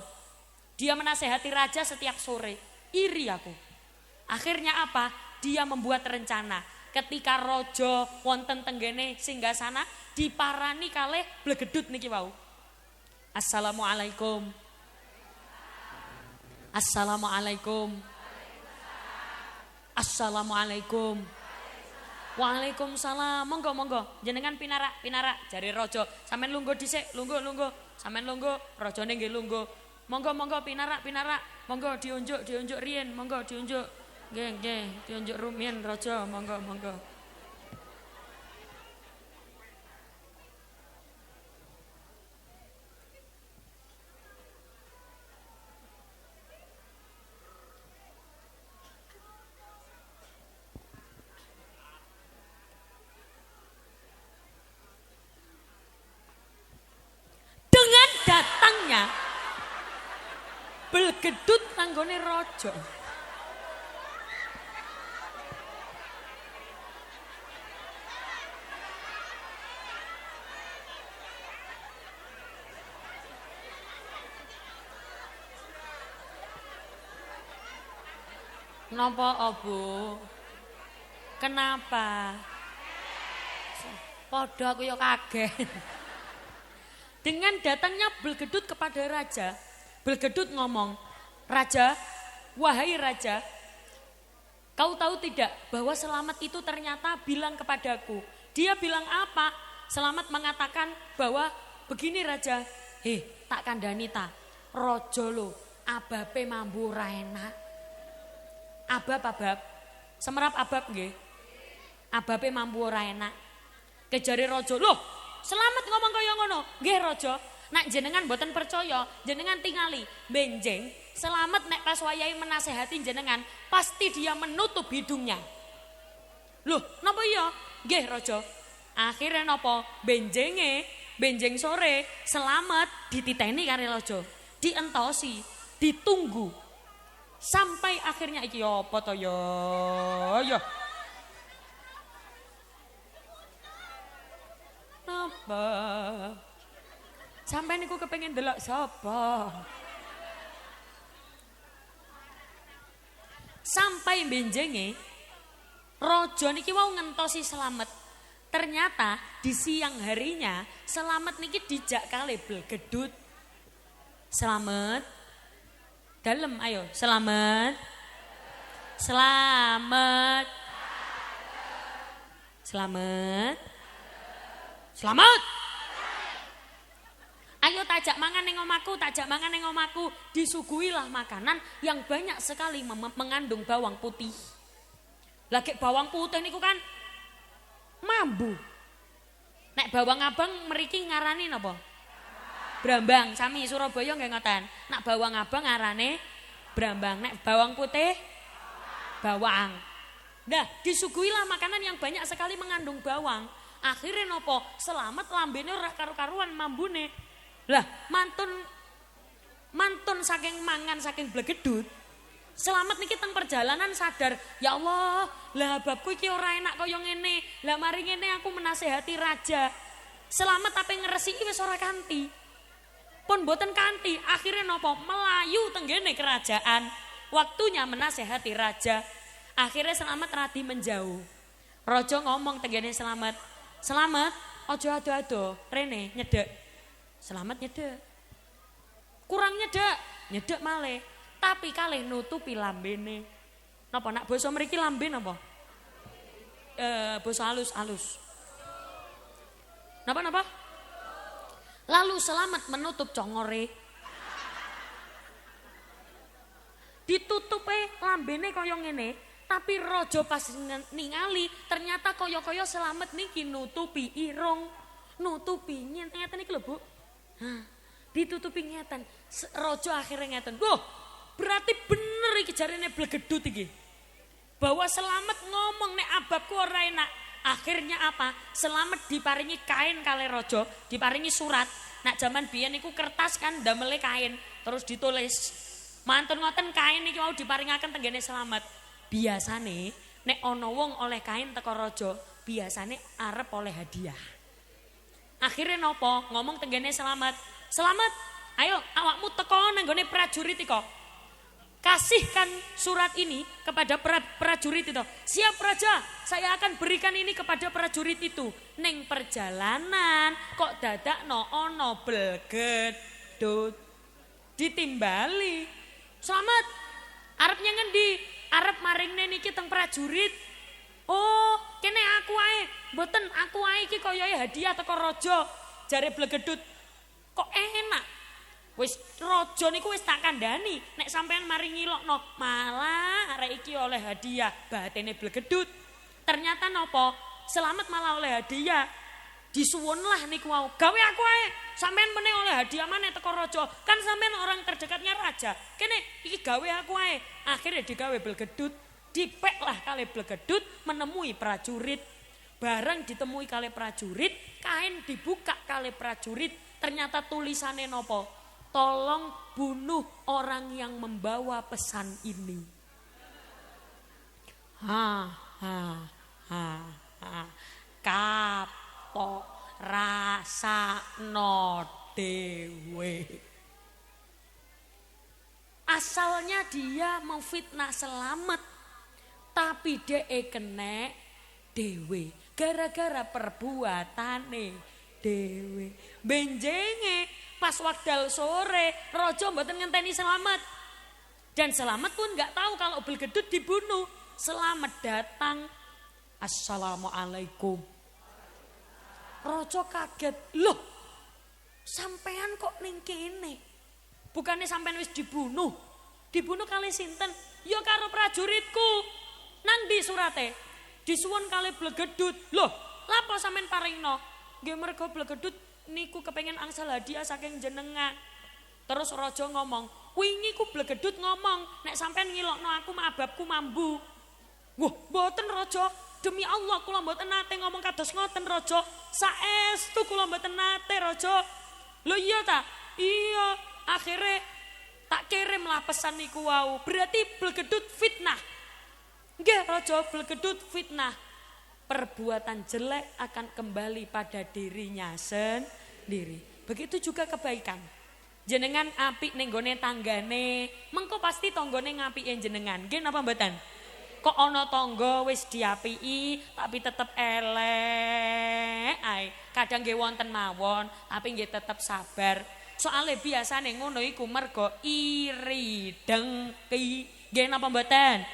Dia menasehati raja setiap sore. Iri aku. Akhirnya apa? Dia membuat rencana. Ketika raja wonten tenggene singgasana diparani kalih Blegedut niki wau. Assalamualaikum. Assalamualaikum. Assalamualaikum. Waalaikumsalam. Monggo monggo. Jenengan pinarak jari raja. Sampeyan lungguh dhisik, lungguh. Sampeyan lungguh, rajane nggih lungguh. Monggo pinarak. Monggo diunjuk riyen, monggo diunjuk. Nggih, diunjuk rumiyin raja, monggo. Datangnya Blegedut nanggone raja. Napa Bu? Kenapa? Padha aku ya kaget. Dengan datangnya Blegedut kepada raja, Blegedut ngomong, "Raja, wahai raja, kau tahu tidak bahwa Selamet itu ternyata bilang kepadaku." Dia bilang apa? Selamet mengatakan bahwa begini Raja. Tak kandhani ta. Raja lho, ababe mambu ora enak. Abab. Semerap abab nggih. Ababe mambu ora enak. Kejare raja, "Loh, selamat ngomong kaya ngono." "Nggih, Raja. Nek jenengan mboten percaya, jenengan tingali. Benjing, selamat nek pas wayahe menasehati jenengan, pasti dia menutup hidungnya." "Loh, napa iya?" "Nggih, Raja." Akhirnya napa? Benjing sore, selamat dititeni karo raja. Dientosi, ditunggu. Sampai akhirnya iki apa to ya? Napa? Sampai niku kepengin delok sapa? Sampai benjenge raja niki wau ngentosi selamat. Ternyata di siang harinya selamat niki dijak kali Blegedut. Selamat. Dalem ayo, selamat. Selamat. Selamat. Selamat. Ayo tajak mangan ning omaku, disuguhilah makanan yang banyak sekali mengandung bawang putih. Lagi bawang putih niku kan mambu. Nek bawang abang mriki ngarani napa? Brambang, sami Surabaya nggih ngoten. Nek bawang abang ngarane brambang, nek bawang putih bawang. Nah, disuguhilah makanan yang banyak sekali mengandung bawang. Akhirnya nopo? Selamat lambene ora karu-karuan mambune. Lah, mantun saking mangan saking Blegedut. Selamat niki teng perjalanan sadar, ya Allah, lah babku iki ora enak kaya ngene. Lah mari ngene aku menasehati raja. Selamat tapi ngresiki wis ora kanthi. Pun boten kanthi, akhirnya nopo? Melayu tenggene kerajaan. Waktunya menasehati raja. Akhirnya selamat radi menjauh. Raja ngomong tenggene selamat. Selamat, ojo ado-ado, rene nyedek. Selamat nyedek. Kurang nyedek malih. Tapi kalih nutupi lambene. Napa nak basa mriki lambe napa? Basa halus. Napa? Lalu selamat menutup congore. Ditutupe lambene kaya ngene, tapi raja pas ningali ternyata kaya-kaya selamat niki nutupi irung, nutupi ngeten iki lho, Bu. Ditutupi ngeten. Raja akhirnya ngeten. Loh, berarti bener iki jarene Blegedut iki. Bahwa selamat ngomong nek ababku ora enak. Akhirnya apa? Selamat diparingi kain kali raja, diparingi surat. Nak zaman biyen niku kertas kan damele kain, terus ditulis. Mantun ngoten kain iki mau diparingaken tenggene selamat. Biasane nek ana wong oleh kain teko raja, biasane arep oleh hadiah. Akhirnya nopo? Ngomong tenggene selamat. Selamat, ayo awakmu teko nang nggone prajurit iko. Kasihkan surat ini kepada prajurit itu. Siap raja, saya akan berikan ini kepada prajurit itu. Neng perjalanan kok dadak no ono Blegedut ditimbali. Selamat, arepnya ngendi? Arep maringne niki teng prajurit. Oh, kene aku ae. Mboten aku ae iki koyoke hadiah teko raja. Jare Blegedut. Kok enak? Wis raja niku wis tak kandhani, nek sampean mari ngilokno, malah arek iki oleh hadiah, batene Blegedut. Ternyata nopo? Selamat malah oleh hadiah. Disuwunlah niku wau, gawe aku ae. Sampean meneh oleh hadiah maneh teko raja. Kan sampean orang terdekatnya raja. Kene iki gawe aku ae. Akhirnya digawe Blegedut. Dipeklah kali Blegedut menemui prajurit. Bareng ditemui kali prajurit, kain dibuka kali prajurit. Ternyata tulisannya nopo? Tolong bunuh orang yang membawa pesan ini. Kapok rasakno dhewe. Asalnya dia mau fitnah selamat, tapi dhek kena dhewe gara-gara perbuatane dhewe. Benjenge pas wekdal sore raja mboten ngenteni selamat. Dan selamat pun enggak tahu kalau Blegedut dibunuh. Selamat datang. Assalamualaikum. Raja kaget. Loh, Sampean kok ning kene? Bukannya sampean wis dibunuh. Dibunuh kali sinten? Ya karo prajuritku. Nang di surate? Disuwun kali Blegedut. Loh, lapo sampean paringno? Nggih mergo Blegedut niku kepengin angsal hadiah saking jenengan. Terus raja ngomong, wingi ku Blegedut ngomong, nek sampean ngilokno aku ababku mambu. Wah, mboten raja. Demi Allah kula mboten nate ngomong kados ngoten raja. Saestu kula mboten nate raja. Lho iya ta? Iya, akhirnya tak kirimlah pesan niku wau. Berarti Blegedut fitnah. Nggih raja, Blegedut fitnah. Perbuatan jelek akan kembali pada dirinya sendiri. Begitu juga kebaikan. Jenengan apik ning gone tanggane, mengko pasti tanggane ngapike jenengan. Nggih napa mboten? Kok ana tangga wis diapiki tapi tetep elek ae. Kadang nggih wonten mawon, tapi nggih tetep sabar. Soale biasane ngono iku mergo iri dengki. Nggih napa mboten?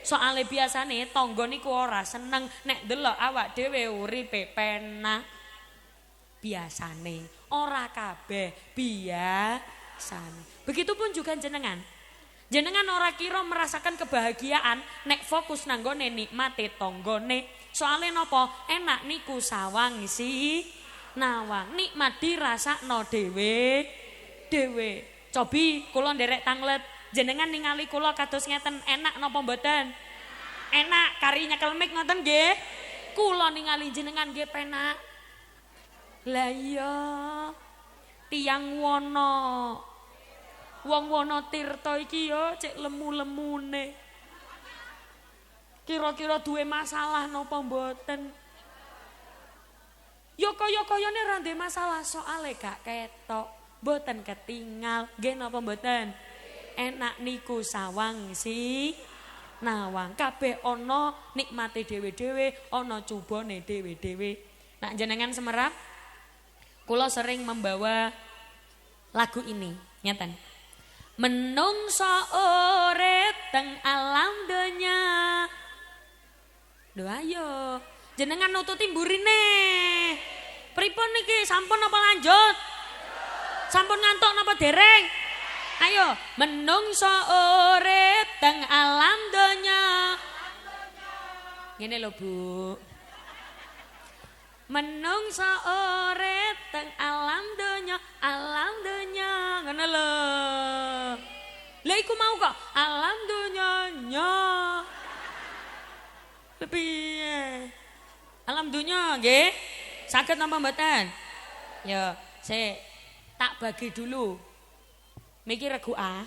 Soale biasane tangga niku ora seneng nek delok awak dhewe uripe penak. Biasane ora kabeh biasane. Begitupun juga jenengan. Jenengan ora kira merasakan kebahagiaan nek fokus nanggone nikmate tanggane. Soale napa? Enak niku sawang si nawang. Nikmat dirasakno dhewe. Cobi kula nderek tanglet. Jenengan ningali kula kados ngeten enak napa mboten? Enak kari nyekel mik ngoten nggih. Kula ningali jenengan nggih penak. Lah iya. Tiang wono. Wong Wonotirta iki ya cek lemu-lemune. Kira-kira duwe masalah napa mboten? Ya kaya-kayane ra ndek masalah soale gak ketok, mboten ketinggal. Nggih napa mboten? Enak niku sawang si nawang. Kabeh ana nikmate dhewe-dhewe, ana cubane dhewe-dhewe. Nak jenengan semerap kula sering membawa lagu ini, ngeten. Menungso urip teng alam donya. Lho ayo, jenengan nututi mburine. Pripun niki sampun apa lanjut? Sampun ngantuk napa dereng? Ayo, menungso urip teng alam donya. Ngene lho, Bu. Menungso urip teng alam donya, ngono lho. Lah iku mau kok alam donyanya. Piye? Alam donya nggih. Saged napa mboten? Ya, sik tak bagi dulu. Miki regu A.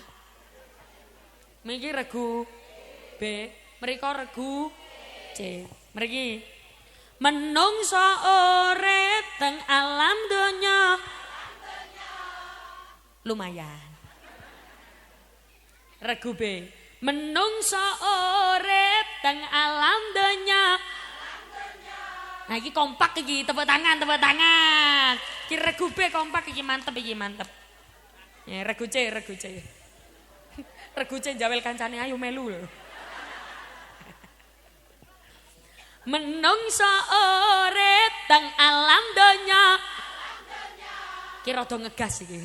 Miki regu B. Mriko regu C. Mriki menungso urip teng alam donya. Lumayan. Regu B. Menungso urip teng alam donya. Nah iki kompak iki, tepuk tangan. Iki regu B kompak iki mantep. Ya regu C. Regu C jawel kancane ayo melu lho. Menungso urip teng alam donya. Ki rada ngegas iki.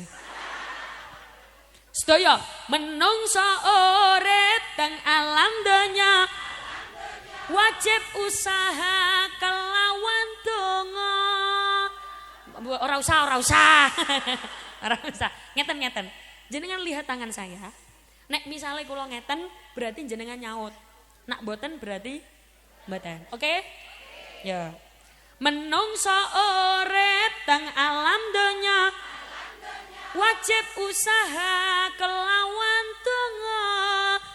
Sedaya menungso urip teng alam donya. Wajib usaha kelawan donga. Ora usah. Ora usah. Ngeten. Jenengan lihat tangan saya. Nek misalnya kula ngeten berarti jenengan nyaut. Nak boten berarti mboten. Oke? Ya. Menungso urip teng alam donya. Wajib usaha kelawan donga.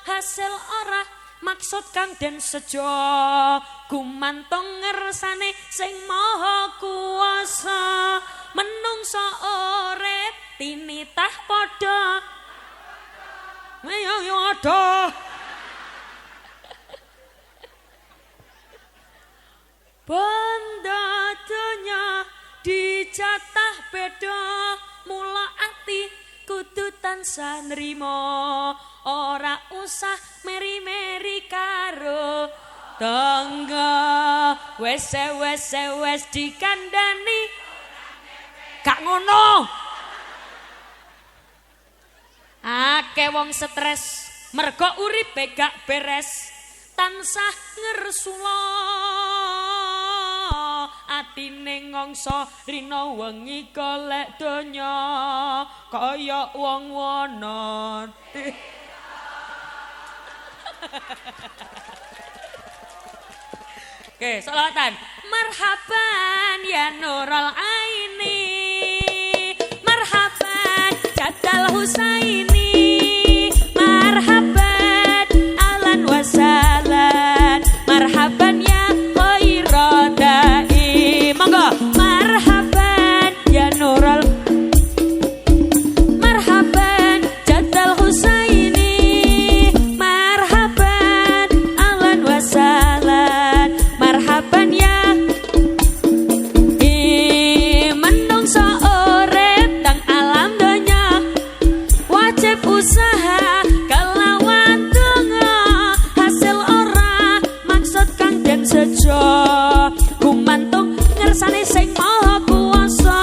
Hasil ora maksud kang den sejo. Gumantung ngersane sing maha kuwasa. Menungso urip tinitah padha. Ayo adoh. Banda donya dijatah beda. Mula ati kudu tansah nrimo. Ora usah meri-meri karo tangga. Wes dikandani. Gak ngono. Akeh wong stres mergo uripe gak beres tansah ngersula atine ngongso rina wengi golek donya kaya wong wono. Oke, selawatan. Marhaban ya Nurul Aini, marhaban Jadal Husaini, marhaban ahlan wa sahlan, marhaban ya khairadai. Monggo, marhaban ya Nurul, marhaban Jadal Husaini, marhaban ahlan wa sahlan, marhaban ya menungso urip tang alam donya wajib usaha kelawan donga hasil ora maksud kang den sejo gumantung ngersane sing maha kuwasa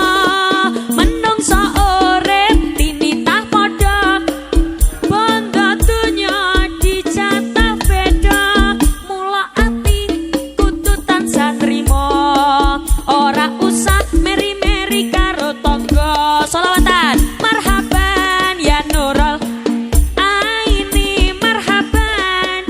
menungso urip tinitah padha bangga donya dicatah beda mula ati kudu tansah nrimo ora usah meri-meri karo tangga. Selawatan. Marhaban ya Nurul Aini, marhaban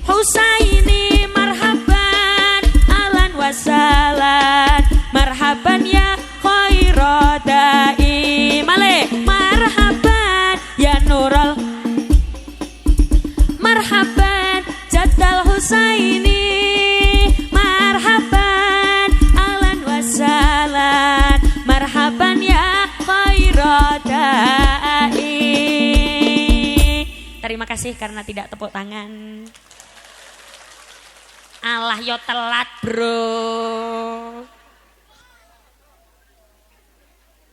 Husaini, marhaban ahlan wa sahlan, marhaban ya khairadai. Male, marhaban ya Nurul, marhaban Jadal Husaini, marhaban ahlan wa sahlan, marhaban ya khairadai. Terima kasih karena tidak tepuk tangan. Alah yo telat bro.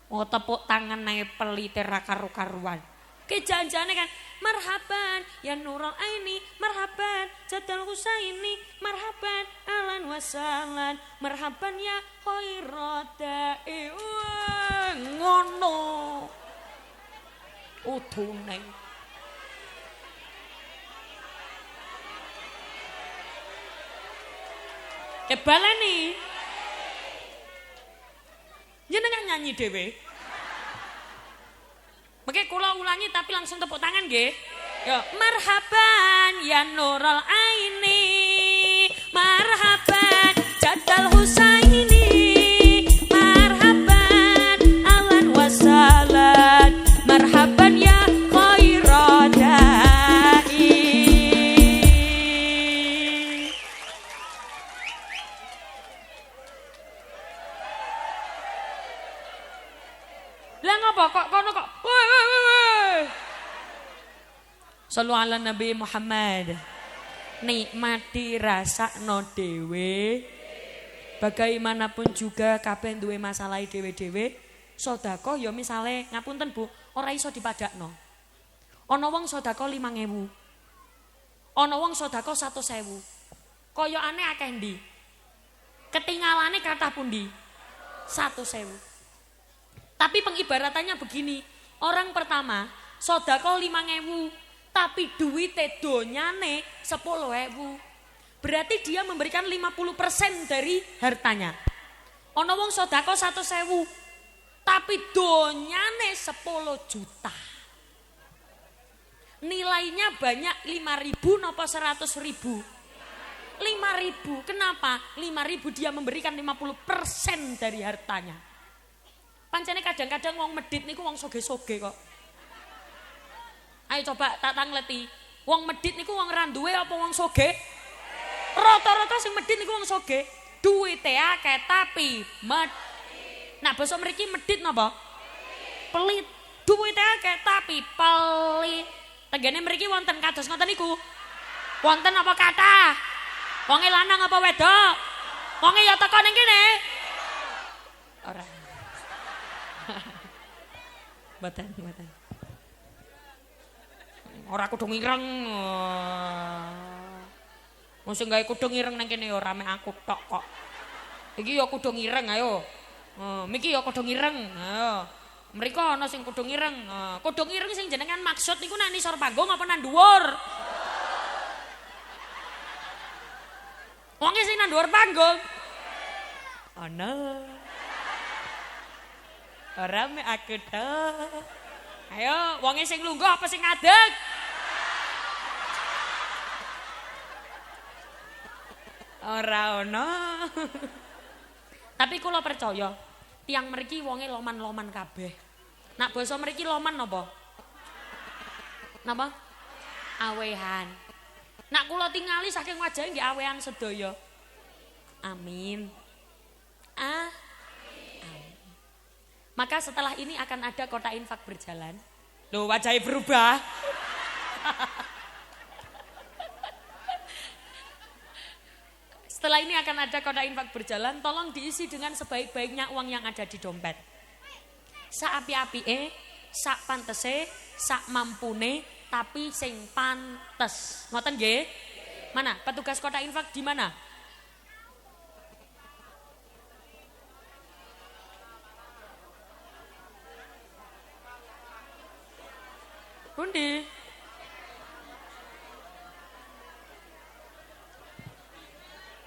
Mau tepuk tangan naik pelite ra karu-karuan. Kejanjane kan marhaban ya Nurul Aini, marhaban Jadal Husaini, marhaban ahlan wa sahlan, marhaban ya khairadai. Ngono udune kebaleni jenengan nyanyi dhewe. Oke, kula ulangi tapi langsung tepuk tangan nggih. Yo, marhaban ya Nurul Aini, marhaban Jadal Husaini, marhaban ahlan wa sahlan, marhaban ya khairadai. Lah ngopo kok kono kok? Sallu ala Nabi Muhammad. Nikmati rasakno dhewe. Bagaimanapun juga kabeh duwe masalah dhewe-dhewe. Sedekah ya misale ngapunten Bu, ora iso dipadakno. Ana wong sedekah 5.000. Ana wong sedekah 100.000. Koyokane akeh ndi? Ketinggalane kathah pundi? 100.000. Tapi pengibaratannya begini, orang pertama sedekah 5.000 tapi duwite donyane 10.000. Berarti dia memberikan 50% dari hartanya. Ana wong sedekah 100.000 tapi donyane 10 juta. Nilainya banyak 5.000 napa 100.000? 5.000. Kenapa? 5.000 dia memberikan 50% dari hartanya. Pancene kadang-kadang wong medit niku wong soge-soge kok. Ayo coba tak tangleti. Wong medit niku wong ra duwe apa wong soge? Rata-rata sing medit niku wong soge. Duwite akeh tapi nah basa mriki medit napa? Pelit. Duwite akeh tapi pelit. Tegene mriki wonten kados ngoten niku. Wonten apa kathah? Wonge lanang apa wedok? Wonge ya teko ning kene. Ora. Mboten. Ora kudu ngireng. Wong sing gawe kudu ngireng nang kene ya ora mek aku tok kok. Iki ya kudu ngireng ayo. Miki ya kudu ngireng. Ayo. Mriko ana sing kudung ireng. Kudung ireng sing jenengan maksud niku nang nisor panggung apa nang dhuwur? Wong sing nang dhuwur panggung. Ana. Ora mek aku tok. Ayo, wong sing lungguh apa sing ngadeg? Ora ono. Tapi kula percaya, tiang mriki wonge loman-loman kabeh. Nak basa mriki loman napa? Napa? Awehan. Nak kula tingali saking wajahe nggih awehan sedaya. Amin. Amin. Maka setelah ini akan ada kota infak berjalan. Loh, wajahnya berubah. Setelah ini akan ada kota infak berjalan, tolong diisi dengan sebaik-baiknya uang yang ada di dompet. Sak api-apike, sak pantese, sak mampune, tapi sing pantes. Ngoten nggih? Mana? Petugas kota infak di mana? Pundi?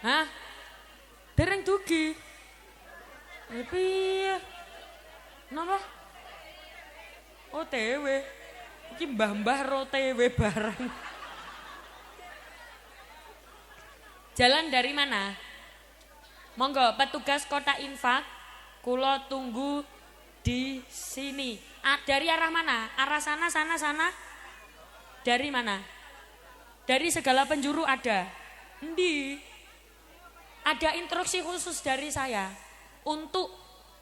Hah? Dereng dugi. Piye? Napa? OTW. Iki mbah-mbah OTW bareng. Jalan dari mana? Monggo petugas kota infak, kula tunggu di sini. Dari arah mana? Arah sana, sana, sana. Dari mana? Dari segala penjuru ada. Endi? Ada instruksi khusus dari saya untuk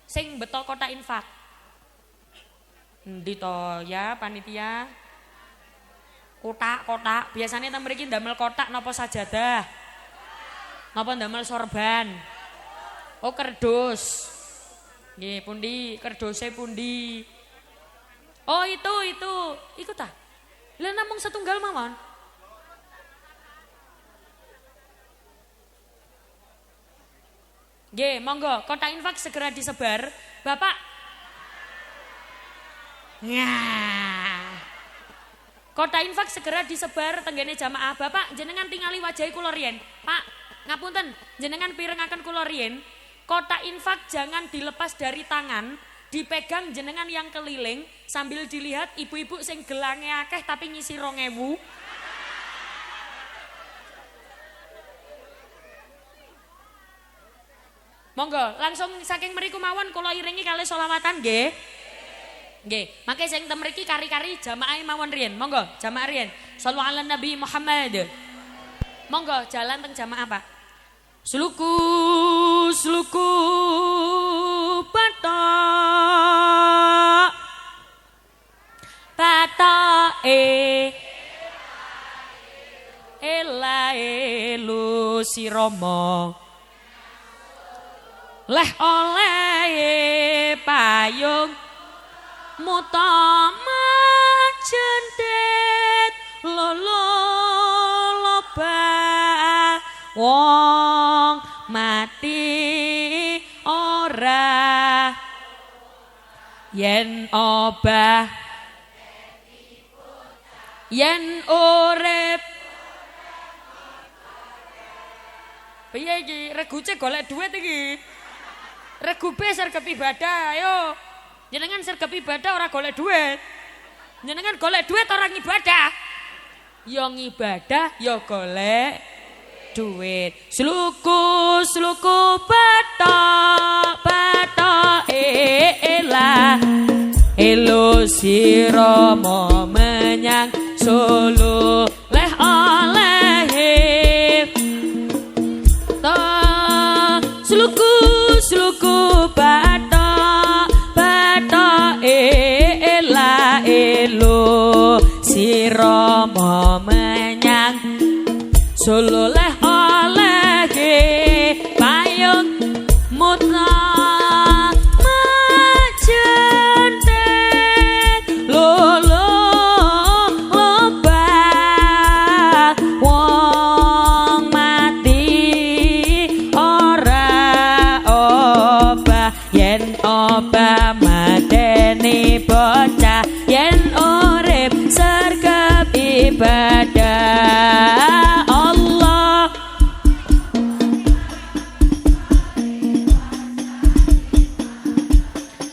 sing beto kota infak. Endi to ya panitia? Kotak. Biasanya teng mriki ndamel kotak napa sajadah? Napa ndamel sorban? Oh, kerdus. Nggih, pundi? Kerduse pundi? Oh, itu. Iku ta? Lah namung setunggal mawon. Nggih, monggo kota infak segera disebar. Bapak. Nah. Kota infak segera disebar tenggene jamaah. Bapak jenengan tingali wajahi kula riyen. Pak, ngapunten, jenengan pirengaken kula riyen. Kota infak jangan dilepas dari tangan, dipegang jenengan yang keliling sambil dilihat ibu-ibu sing gelange akeh tapi ngisi 2000. Monggo, langsung saking mriku mawon kula iringi kalih selawatan nggih. Nggih, mangke sing teng mriki kari-kari jamaah mawon riyen. Monggo, jamaah riyen. Shallu ala Nabi Muhammad. Monggo jalan teng jamaah, Pak. Sluku patoke elae lu sirama leh oleh payung mutama cendet lolo loba wong mati ora yen obah yen urip piye iki reguce golek duit iki regu be sergap ibadah ayo jenengan sergap ibadah ora golek duit jenengan golek duit orang ibadah yo ngibadah yo golek duit sluku batok elah elo sirama menyang Solo leh oleh to sluku batok elah elo sirama menyang Solo leh oleh payung mutra majentet lolo loba wong mati ora obah yen obah mateni ibadah Allah.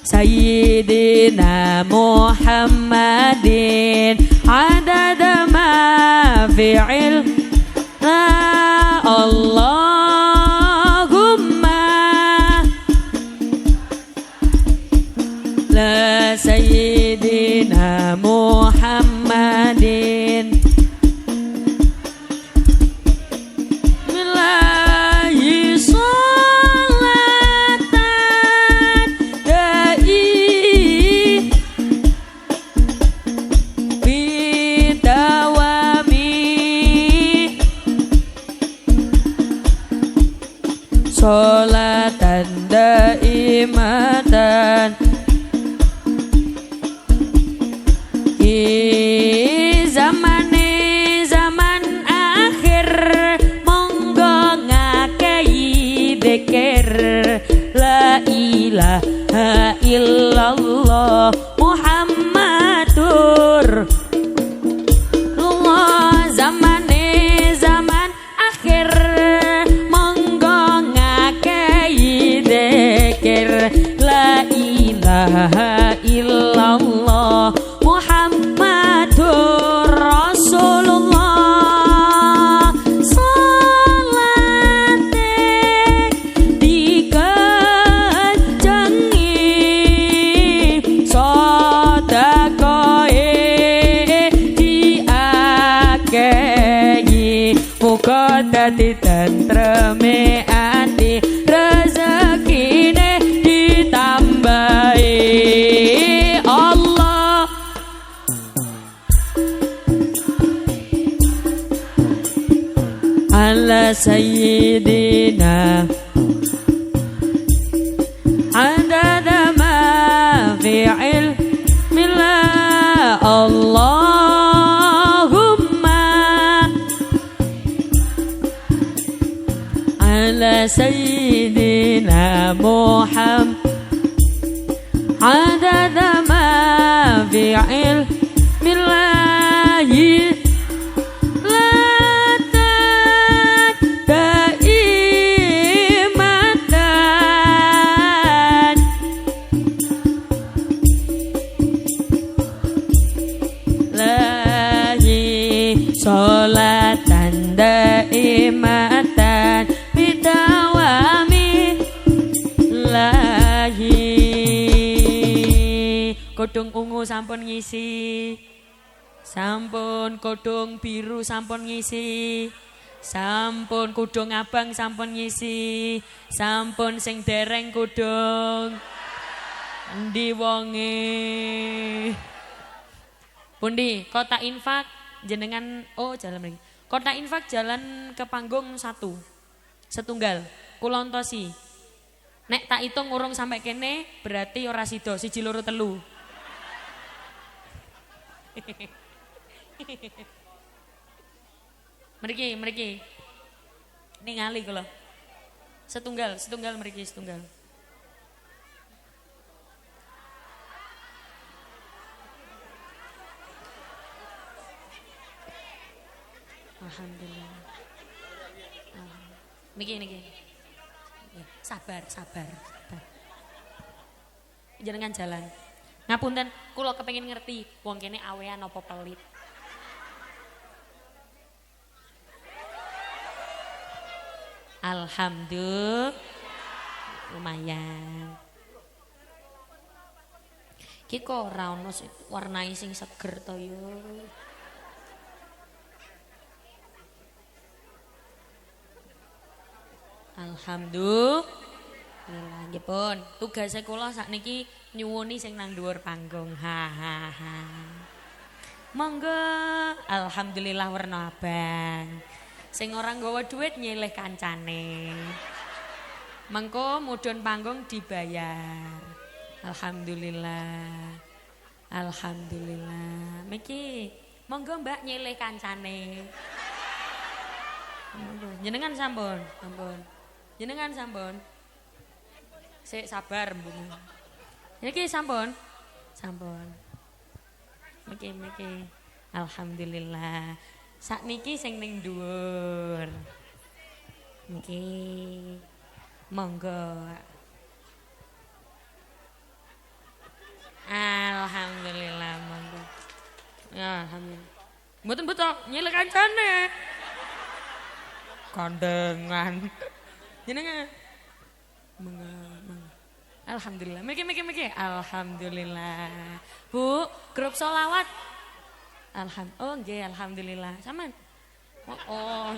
Sayyidina Muhammadin adada ma fi'il Allahumma la Sayyidina Muhammadin sholatan daimatan zaman akhir monggo ngakei dzikir la ilaha illallah Muhammadur Allah. Zaman akhir la ilaha illallah Muhammadur Rasulullah. Salate dikencengi sedekahe diakehi muga dadi tentreme ati rezekine ditambahi Allah. Ala sayyidina adada ma fi'il mila Allahumma ala sayyidina Muhammad adada ma fi'il millahi latan daimatan lahi sholatan daimatan bidawami lahi. Kodong ungu sampun ngisi, sampun kodong biru sampun ngisi, sampun kodong abang sampun ngisi, sampun sing dereng kodong endi wonge. Pundi kota infak jenengan jalan lagi. Kota infak jalan ke panggung setunggal kulontosi. Nek tak hitung urung sampai kene berarti ora sida 1 2 3. Mriki. Ningali kula. Setunggal mriki setunggal. Alhamdulillah. Niki. Sabar. Jenengan jalan. Ngapunten, kula kepengin ngerti wong kene awean apa pelit. Alhamdulillah. Lumayan. Ki kok ora ono warnai sing seger to yo. Alhamdulillah. Nggih pun, tugase kula sakniki nyuwuni sing nang dhuwur panggung. Monggo, alhamdulillah werna abang. Sing ora nggawa dhuwit nyilih kancane. Mengko mudhun panggung dibayar. Alhamdulillah. Miki, monggo Mbak nyilih kancane. Jenengan sampun. Jenengan sampun. Sik sabar, Bu. Niki sampun. Miki. Alhamdulillah. Sakniki sing ning dhuwur. Nggih. Monggo. Alhamdulillah, monggo. Ya, alhamdulillah. Mboten betok nyilek kancane. Kandengan. Jenenge. Monggo, monggo. Alhamdulillah. Miki. Alhamdulillah. Bu, grup sholawat. Oh, nggih, alhamdulillah. Saman. Oh.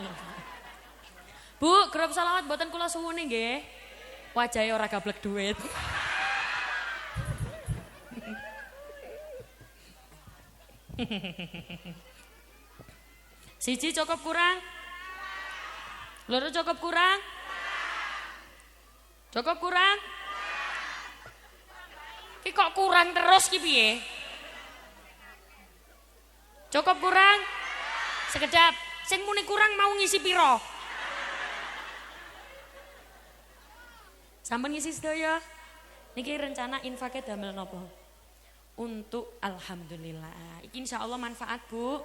Bu, grup sholawat mboten kula suwune nggih. Wajahe ora gablek duit. Siji cukup kurang? Loro cukup kurang? Cukup kurang? Ki kok kurang terus ki piye? Cukup kurang? Sekedap, sing muni kurang mau ngisi piro? Sampun ngisi sedaya? Niki rencana infake damel napa? Untuk alhamdulillah. Iki insyaallah manfaat, Bu.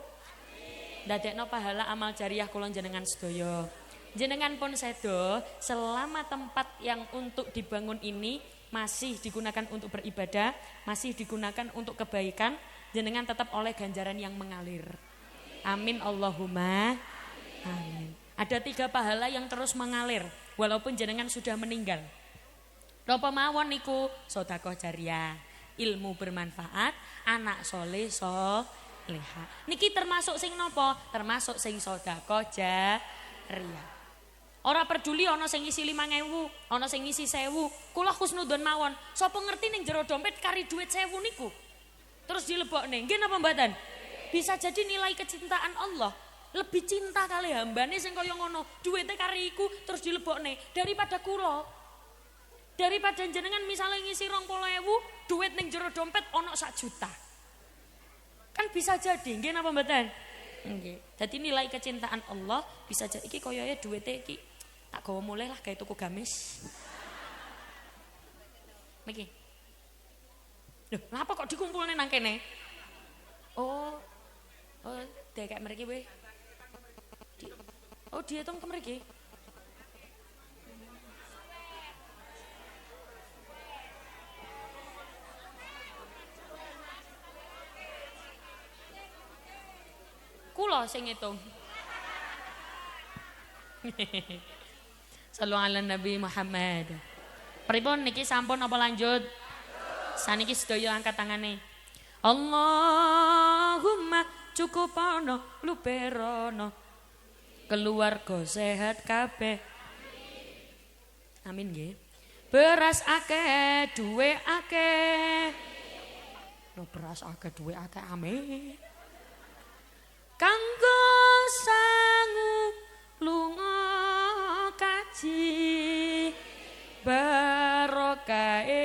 Ndadekno pahala amal jariah kula jenengan sedaya. Jenengan pun sedo selama tempat yang untuk dibangun ini masih digunakan untuk beribadah, masih digunakan untuk kebaikan, jenengan tetap oleh ganjaran yang mengalir. Amin Allahumma amin. Ada 3 pahala yang terus mengalir walaupun jenengan sudah meninggal. Napa mawon niku sedekah jariah, ilmu bermanfaat, anak soleh soleha. Niki termasuk sing napa? Termasuk sing sedekah jariah. Ora peduli ana sing ngisi 5.000, ana sing ngisi 1.000, kula husnudon mawon. Sapa ngerti ning jero dompet kari duit 1.000 niku? Terus dilebokne, nggih napa mboten? Bisa jadi nilai kecintaan Allah lebih cinta kali hambane sing kaya ngono. Duite kari iku terus dilebokne daripada kula. Daripada jenengan misalnya ngisi 20.000, duit ning jero dompet ana 1 juta. Kan bisa jadi, nggih napa mboten? Nggih. Dadi nilai kecintaan Allah bisa jadi iki koyoke duwite iki tak gawa mulih lah gawe tuku gamis. Miki. Loh, ngapa kok dikumpulne nang kene? Oh, dekek mriki we. Oh, diitung ke mriki. Kula sing ngitung. Sallu ala Nabi Muhammad. Pripun niki sampun apa lanjut? Saniki sedaya angkat tangane. Allahumma cukupono luberono keluarga sehat kabeh. Amin nggih. Beras akeh, duwe akeh. No beras akeh, duwe akeh. Amin. Kanggo sangu lunga kaji barokahe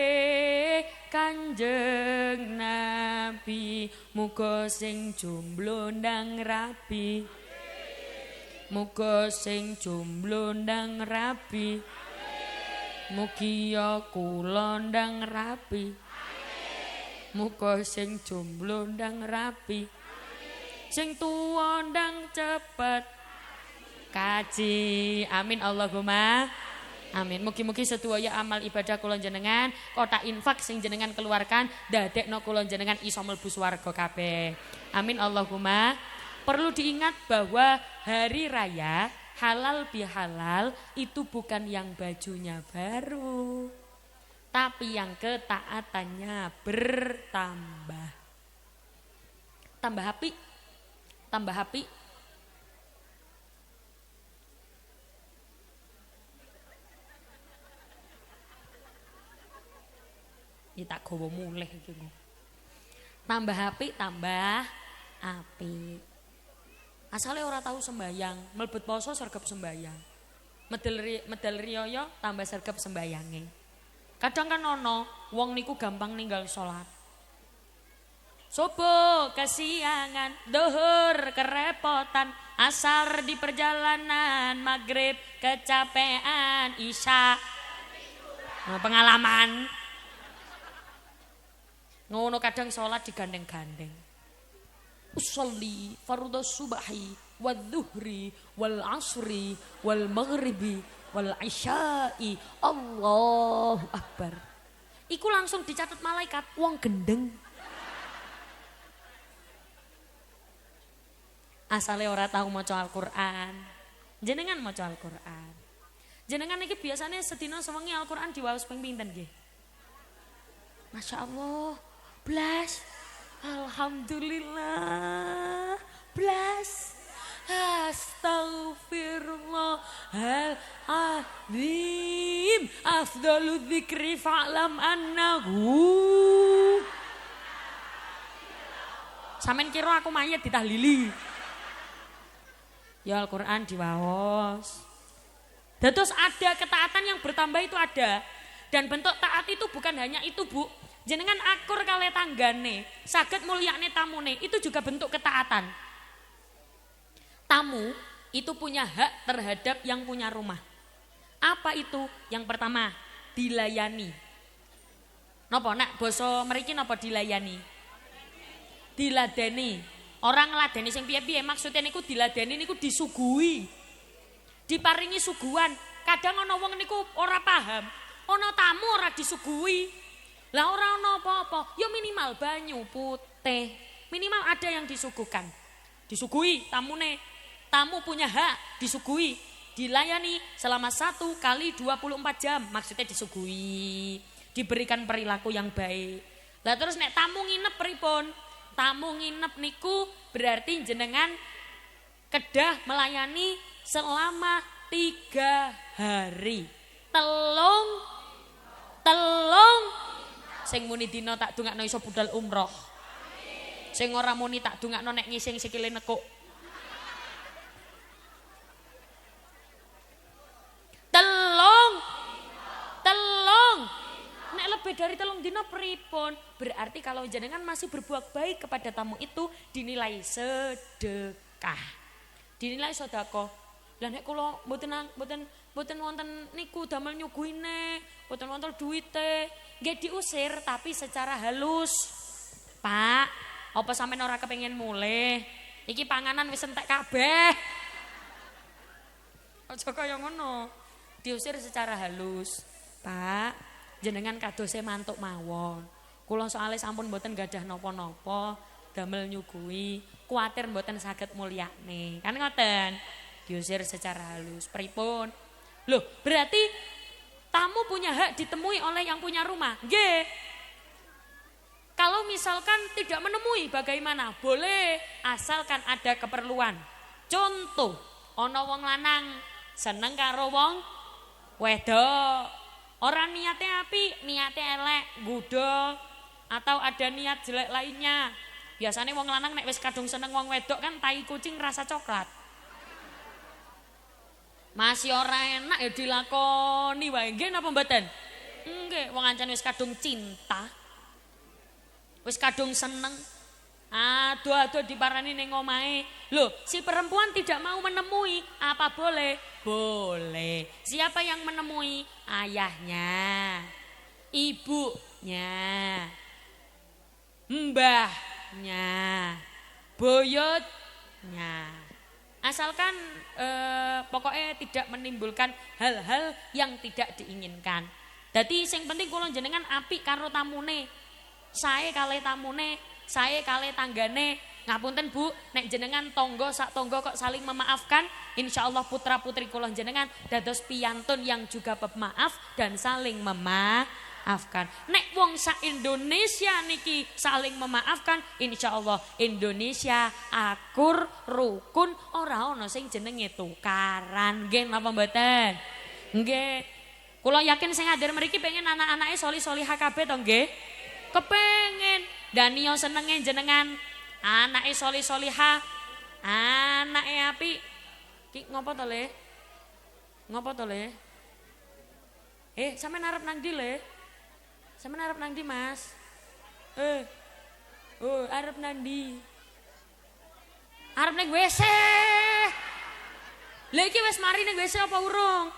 Kanjeng Nabi, muga sing jomblo ndang rabi, muga sing jomblo ndang rabi, mugi ya kula ndang rabi, muga sing jomblo ndang rabi, sing tuwa ndang cepet kaji. Amin Allahumma amin. Mugi-mugi sedaya amal ibadah kula jenengan, kotak infak sing jenengan keluarkan dadekno kula jenengan iso mlebu swarga kabeh. Amin Allahumma. Perlu diingat bahwa hari raya halal bihalal itu bukan yang bajunya baru, tapi yang ketaatannya bertambah. Tambah api, tambah api. Ya tak gawa mulih iki. Tambah api, tambah api. Asale ora tahu sembayang, mlebet poso sregep sembayang. Medal riyaya tambah sregep sembayange. Kadang kan ono wong niku gampang ninggal salat. Subuh kesiangan, zuhur kerepotan, asar di perjalanan, maghrib kecapean, isya pengalaman. Ngono kadang sholat digandeng-gandeng. usolli fardhus subahi wadzuhri wal asri wal maghribi wal isya'i Allahu akbar. Iku langsung dicatat malaikat wong gendeng. Asale ora tahu maca Al-Qur'an. Jenengan maca Al-Qur'an. Jenengan iki biasanya sedina sewengi Al-Qur'an diwaos ping pinten nggih? Masya Allah, blas. Alhamdulillah, blas. Astaghfirullahaladzim. Afdalu dzikri fa'lam annahu. Sampeyan kira aku mayit ditahlili. Ya Al-Qur'an diwaos. Terus ada ketaatan yang bertambah itu ada. Dan bentuk taat itu bukan hanya itu, Bu. Jenengan akur kali tanggane, saged mulyakne tamune, itu juga bentuk ketaatan. Tamu itu punya hak terhadap yang punya rumah. Apa itu? Yang pertama, dilayani. Napa nak basa mriki napa dilayani? Diladeni. Orang ngladeni sing piye-piye maksudnya niku diladeni niku disuguhi. Diparingi suguhan. Kadang ana wong niku ora paham. Ana tamu ora disuguhi. Lah ora ana apa-apa, ya minimal banyu putih. Minimal ada yang disuguhkan. Disuguhi tamune. Tamu punya hak disuguhi, dilayani selama 1 kali 24 jam. Maksudnya disuguhi, diberikan perilaku yang baik. Lah terus nek tamu nginep pripun? Tamu nginep niku berarti jenengan kedah melayani selama 3 hari. Telung sing muni dina tak dongakno iso budal umroh. Sing ora muni tak dongakno nek ngising sikile nekuk. Telung nek lebih dari 3 dina pripun? Berarti kalau jenengan masih berbuat baik kepada tamu itu dinilai sedekah. Dinilai sedekah. Lah nek kula mboten wonten niku damel nyuguhine, mboten wonten duwite, nggih diusir tapi secara halus. Pak, apa sampean ora kepengin mulih? Iki panganan wis entek kabeh. Aja kaya ngono. Diusir secara halus. Pak, jenengan kadose mantuk mawon. Kula soalnya sampun mboten gadah napa-napa, damel nyuguhi, kuwatir mboten saged mulyakne. Kan ngoten. Diusir secara halus. Pripun? Loh, berarti tamu punya hak ditemui oleh yang punya rumah. Nggih. Kalau misalkan tidak menemui bagaimana? Boleh, asalkan ada keperluan. Contoh, ana wong lanang seneng karo wong wedok. Orang niatnya apik, niatnya elek, gudo, atau ada niat jelek lainnya. Biasanya wong lanang nek wis kadung seneng wong wedok kan tai kucing rasa coklat. Masih ora enak ya dilakoni wae. Nggih napa mboten? Nggih, wong ancen wis kadung cinta. Wis kadung seneng. Aduh diparani ning omahe. Loh, si perempuan tidak mau menemui, apa boleh? Boleh. Siapa yang menemui? Ayahnya, ibunya, mbahnya, boyotnya. Asalkan pokoknya tidak menimbulkan hal-hal yang tidak diinginkan. Jadi sing penting kula jenengan apik karo tamune. Sae kalih tamune, sae kalih tanggane. Ngapunten Bu, nek jenengan tonggo sak tonggo kok saling memaafkan, insyaallah putra-putri kula jenengan dados piyantun yang juga pemaaf dan saling memaafkan. Nek wong sak Indonesia niki saling memaafkan, insyaallah Indonesia akur, rukun, ora ana sing jenenge tukaran. Nggih napa mboten? Nggih. Kula yakin sing hadir mriki pengen anak-anake solih-solihah kabeh to nggih? Kepengen. Danio senenge jenengan anake solih-solihah, anake apik. Ki ngopo to Le? Ngopo to Le? Sampeyan arep nang ndi Le? Sampeyan arep nang ndi Mas? Arep nang ndi? Arep ning WC. Lha iki wis mari ning WC apa urung?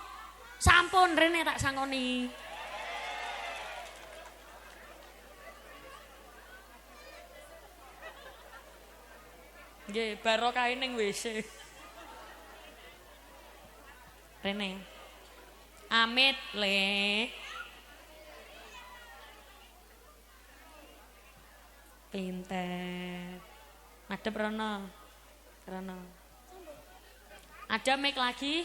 Sampun rene tak sangoni. Nggih, barokah ning WC. Rene. Amit le. Pinter. Madhep rono. Rono. Ada mic lagi?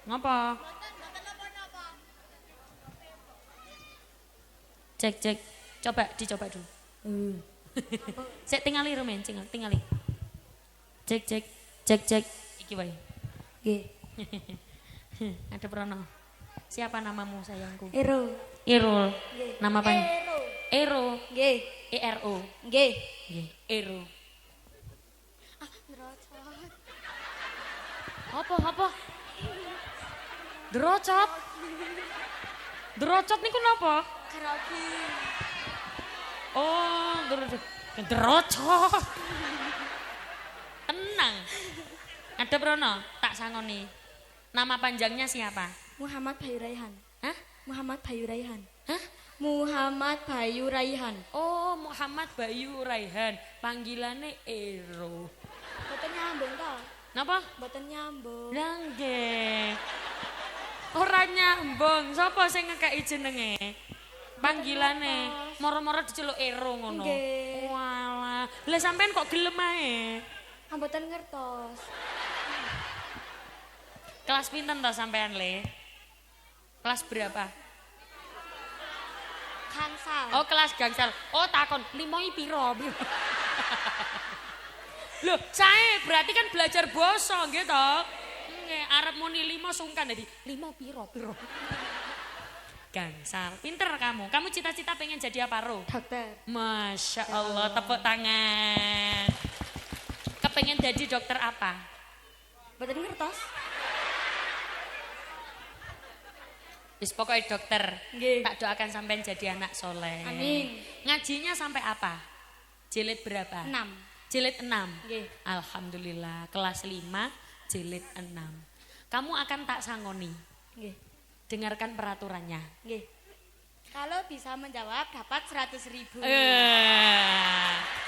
Ngapa? Cek. Coba dicoba dulu. Sik tingali rumen, tingali. Cek. Iki wae. Nggih. Ada Prono. Siapa namamu sayangku? Ero. Irul. Nggih. Nama apa? Ero. Nggih. ERO. Nggih. Nggih. Ero. Ah, ngerocot. Apa? Derocot. Derocot niku napa? Karaoke. Oh, derocot. Tenang. Ada Prono, tak sangoni. Nama panjangnya siapa? Muhammad Bayu Raihan. Hah? Muhammad Bayu Raihan. Hah? Muhammad Bayu Raihan. Oh, Muhammad Bayu Raihan. Panggilannya Ero. Boten nyambung ta? Napa? Boten nyambung. Lah nggih. Ora nyambung. Sapa sing ngekeki jenenge? Panggilane moro-moro diceluk Ero ngono. Nggih. Walah. Lah sampean kok gelem ae? Boten ngertos. Kelas pinten to sampean, Le? Kelas berapa? Kangsal. Oh, kelas gangsal. Oh, takon, limoi piro? Loh, saya berarti kan belajar basa nggih to? Nggih, arep muni 5 sungkan dadi 5 piro? Gangsal. Pinter kamu. Kamu cita-cita pengen jadi apa, Ro? Dokter. Masya Allah, tepuk tangan. Kepengen jadi dokter apa? Boten ngertos. Wis pokoknya dokter. Nggih. Tak doakan sampean jadi anak soleh. Amin. Ngajinya sampai apa? Jilid berapa? 6. Jilid 6. Nggih. Alhamdulillah, kelas 5, jilid 6. Kamu akan tak sangoni. Nggih. Dengarkan peraturannya. Nggih. Kalau bisa menjawab dapat 100.000.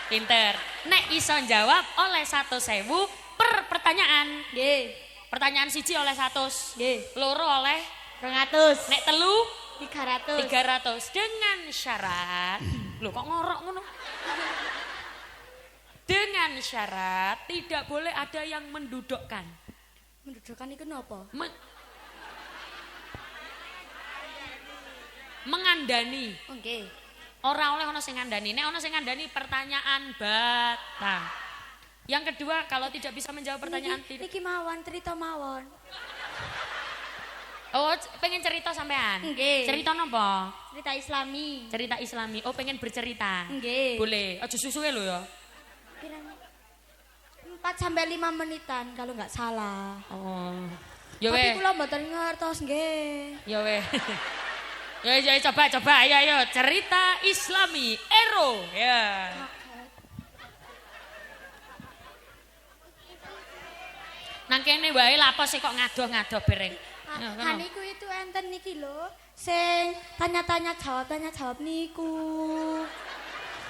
Pinter. Nek iso jawab oleh 100.000 per pertanyaan. Nggih. Pertanyaan siji oleh 100. Nggih. Loro oleh 200. nek telu 300. 300 dengan syarat. Loh kok ngorok ngono? Dengan syarat tidak boleh ada yang mendudukkan. Mendudukkan itu napa? Mengandani. Nggih. Ora oleh ana sing ngandani. Nek ana sing ngandani pertanyaan batang. Yang kedua, kalau tidak bisa menjawab pertanyaan Niki mawon cerita mawon. Oh, pengen cerita sampean? Nggih. Cerita napa? Cerita Islami. Cerita Islami. Oh, pengen bercerita. Nggih. Boleh. Aja susuwe lho ya. Kiranya 4 sampai 5 menitan kalau nggak salah. Oh. Ya Tapi weh. kula mboten ngertos nggih. Ya weh. Ya coba ayo cerita Islami Ero ya. Nang kene wae lapo sih kok ngadoh-ngadoh bereng. Niku itu enten niki lho, sing tanya-tanya jawab niku.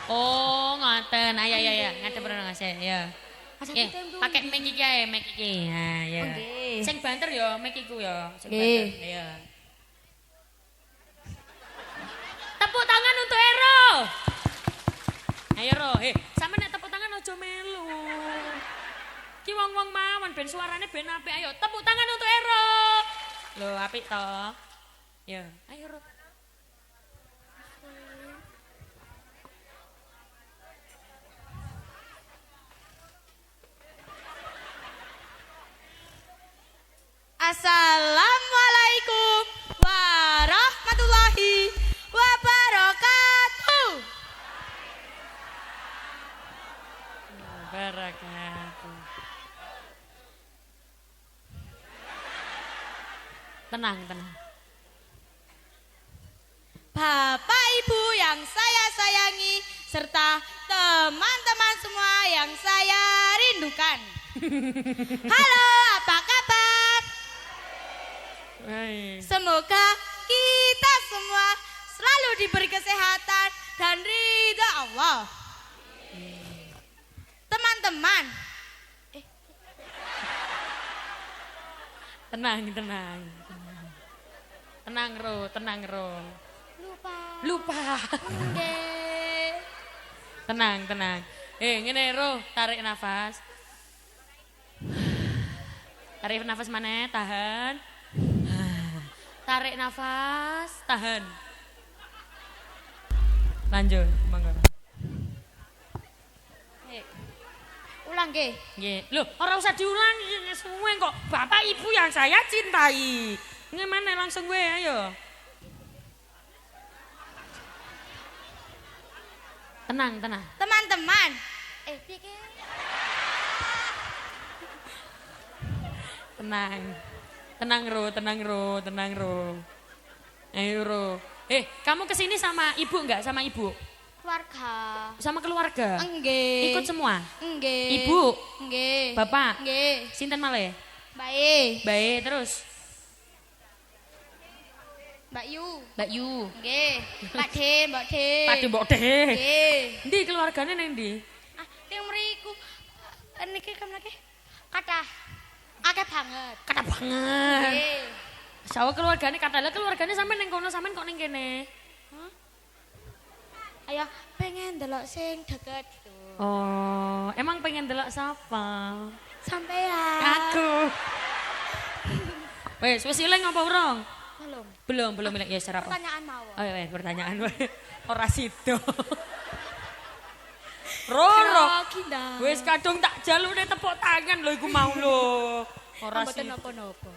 Oh, ngoten. Ayo ngadep rono Mas ya. Masa Nggih, ditempu pakai nggih. mic iki ae, mic iki. Nah, ya. Nggih. Sing banter ya mic iku ya, sing Nggih. banter. Ya. Tepuk tangan untuk Ero. Ayo Ro, sampe nek tepuk tangan aja melu. Ki wong-wong mawon ben suarane ben apik. Ayo tepuk tangan untuk Ero. Loh, apik to. Ya, ayo Ro. Assalamualaikum warahmatullahi wabarakatuh. Barakatuh. Tenang. Bapak Ibu yang saya sayangi serta teman-teman semua yang saya rindukan. Halo, apa kabar? Hai. Semoga kita semua selalu diberi kesehatan dan ridha Allah. Teman-teman, Tenang, tenang. Tenang ro. Lupa. nggih. Tenang. Ngene ro, tarik nafas. Tarik nafas mana? Tahan. Tarik nafas, tahan. Lanjut, monggo. Ulang nggih. Nggih. Loh, ora usah diulangi semua kok. Bapak Ibu yang saya cintai. Gimana langsung gue ayo. Tenang. Teman-teman, piye? Tenang ro. Ayo ro. Kamu kesini sama ibu enggak? Sama ibu? Keluarga. Sama keluarga? Nggih. Ikut semua? Nggih. Ibu? Nggih. Bapak? Nggih. Sinten malih? Baik. Terus? Mbak Yu. Nggih. Pak De, Mbak De. Mbok De. Nggih. Ndi keluargane nang ndi? Teng mriku. Niki kemnake? Kathah. Akeh banget. Kathah banget. Nggih. Sawo keluargane kathah. Lah keluargane sampean ning kono, sampean kok ning kene? Ayo pengen delok sing deket gitu. Oh, emang pengen delok sapa? Sampean. Aku. Wes ilang apa urung? Belum. Ya serap. Pertanyaan mawon. Oh, pertanyaan wae. Ora sido. Roro. Wis kadung tak jalune tepuk tangan lho iku mau lho. Ora Mboten sido. napa-napa.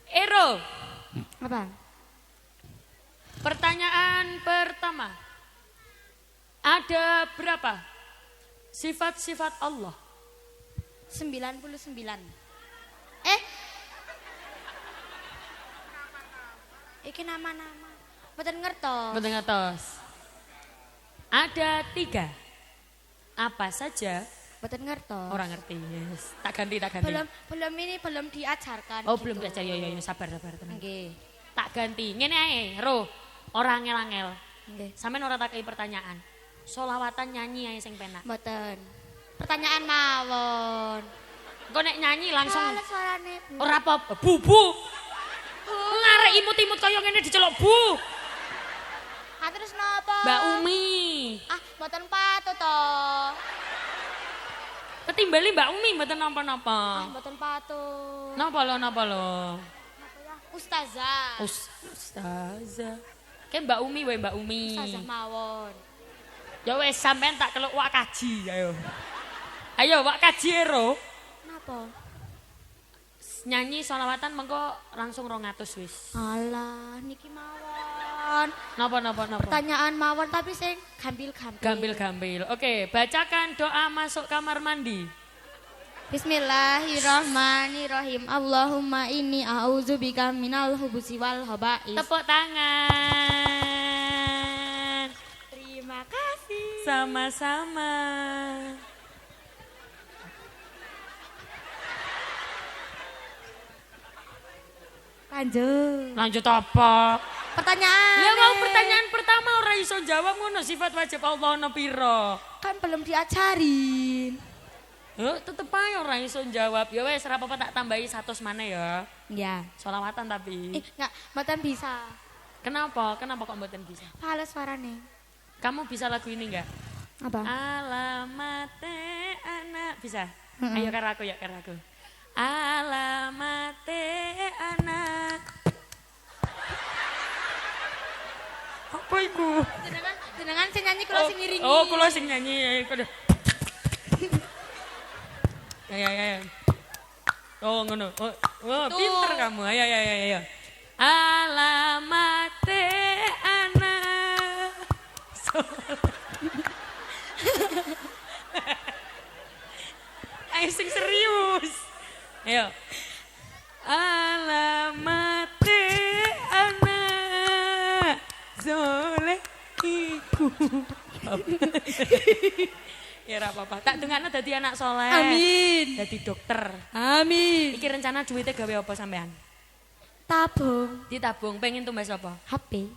Ero. Apa? Pertanyaan pertama. Ada berapa sifat-sifat Allah? 99. Iki nama-nama. Mboten ngertos. Mboten ngertos. Ada 3. Apa saja? Mboten ngertos. Orang ngerti. Yes. Tak ganti. Belum diajarkan. Oh, gitu. belum diajar. Ya, sabar tenang. Nggih. Tak ganti. Ngene ae, Ro. Ora angel-angel. Nggih. Sampeyan ora takai pertanyaan. Solawatan nyanyi ae sing penak. Mboten. Pertanyaan mawon. Engko nek nyanyi langsung Halo suarane Bu. ora apa-apa. Bu. Ngarek imut-imut kaya ngene diceluk Bu. Terus napa? Mbak Umi. Mboten patut to. Ketimbali Mbak Umi mboten napa-napa. Mboten patut. Napa lo? Napa ya? Ustazah. Ustazah. Kayak Mbak Umi wae Mbak Umi. Ustazah mawon. Ya wes sampean tak keluk wak kaji ayo. Ayo wak kaji ero. Napa? Nyanyi sholawatan mengko langsung 200 wis. Alah niki mawon. Napa? Pertanyaan mawon tapi sing gambil-gambil. Gambil. Oke, bacakan doa masuk kamar mandi. Bismillahirrahmanirrahim. Allahumma inni a'udzubika minal hubusi wal khaba'is. Tepuk tangan. Terima kasih. Sama-sama. Lanjut apa? Pertanyaan. Ya mau pertanyaan pertama ora iso jawab ngono sifat wajib Allah ono piro? Kan belum diajarin. Tetep ae ora iso jawab. Ya wes ora apa-apa tak tambahi 100 maneh ya. Ya. Sholawatan tapi. Enggak, mboten bisa. Kenapa kok mboten bisa? Halo suarane. Kamu bisa lagu ini enggak? Apa? Alamate anak bisa? Ayo karo aku. Alamate anak. Apa iku? Jenengan sing nyanyi kula sing ngiringi. Oh, kula sing nyanyi. Ayo. Ya. Oh, ngono. Oh, pinter kamu. Ayo. Alamate anak. Ayo sing serius. Ayo. Alamate anak soleh iku. Ya ora apa-apa. Tak dengakno dadi anak soleh. Amin. Dadi dokter. Amin. Iki rencana duitnya gawe apa sampean? Tabung. Ditabung pengen tumbas apa? HP.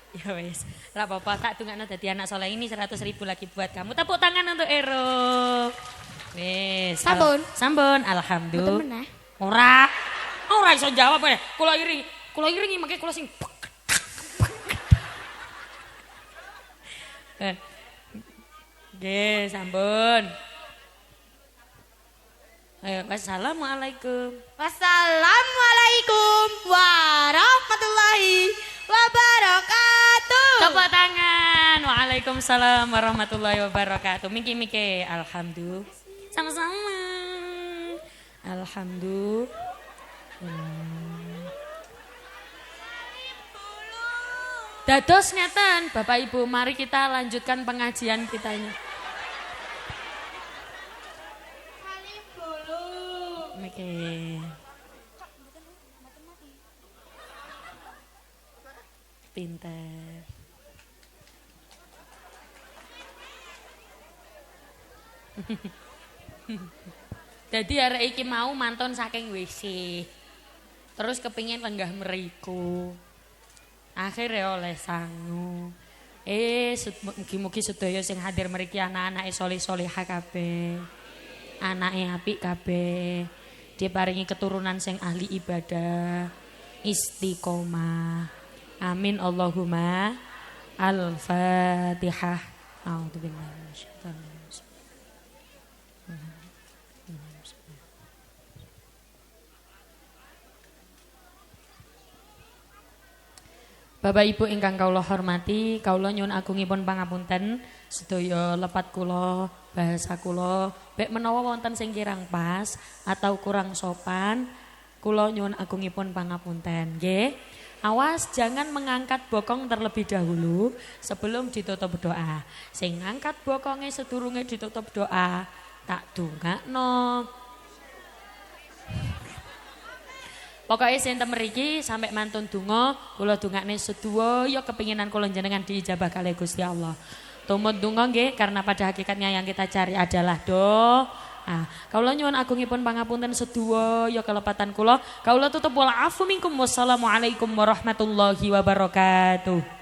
Ya wes, ora apa-apa tak dungakno dadi anak soleh ini 100.000 lagi buat kamu. Tepuk tangan untuk Ero. Wes. Sampun. Sampun, Mboten alhamdulillah. meneh. Ora iso jawab ya. Kula iringi make kula sing Nggih, sampun. Ayo, wassalamualaikum. Wassalamualaikum warahmatullahi wabarakatuh. Tepuk tangan. Waalaikumsalam warahmatullahi wabarakatuh. Miki. Alhamdulillah. Sama-sama. Alhamdulillah. Dados ngeten, Bapak Ibu, mari kita lanjutkan pengajian kitanya. Miki. Pinter. Jadi arek iki mau mantun saking WC. Terus kepingin lenggah meriku. Akhirnya oleh sangu. Mugi-mugi sedaya sing hadir mriki anak-anake soleh-solehah kabeh. Anake apik kabeh. Diparingi keturunan sing ahli ibadah, istiqomah. Amin Allahumma. Al-Fatihah. A'udzubillahi minasyaitonir rajim. Bapak Ibu ingkang kawula hormati, kawula nyuwun agungipun pangapunten sedaya lepat kula, bahasa kula, bek menawa wonten sing kirang pas atau kurang sopan, kula nyuwun agungipun pangapunten, nggih. Awas jangan mengangkat bokong terlebih dahulu sebelum ditutup doa. Sing ngangkat bokonge sedurunge ditutup doa, tak dongakno. Pokoknya sinten mriki sampai mantun donga, kula dongakne sedaya kepinginan kula jenengan diijabah kalih Gusti Allah. Tumut donga nggih karena pada hakikatnya yang kita cari adalah doa. Kawula nyuwun agungipun pangapunten sedaya kelepatan kula. Kawula tutup wal afu minkum. Wassalamualaikum warahmatullahi wabarakatuh.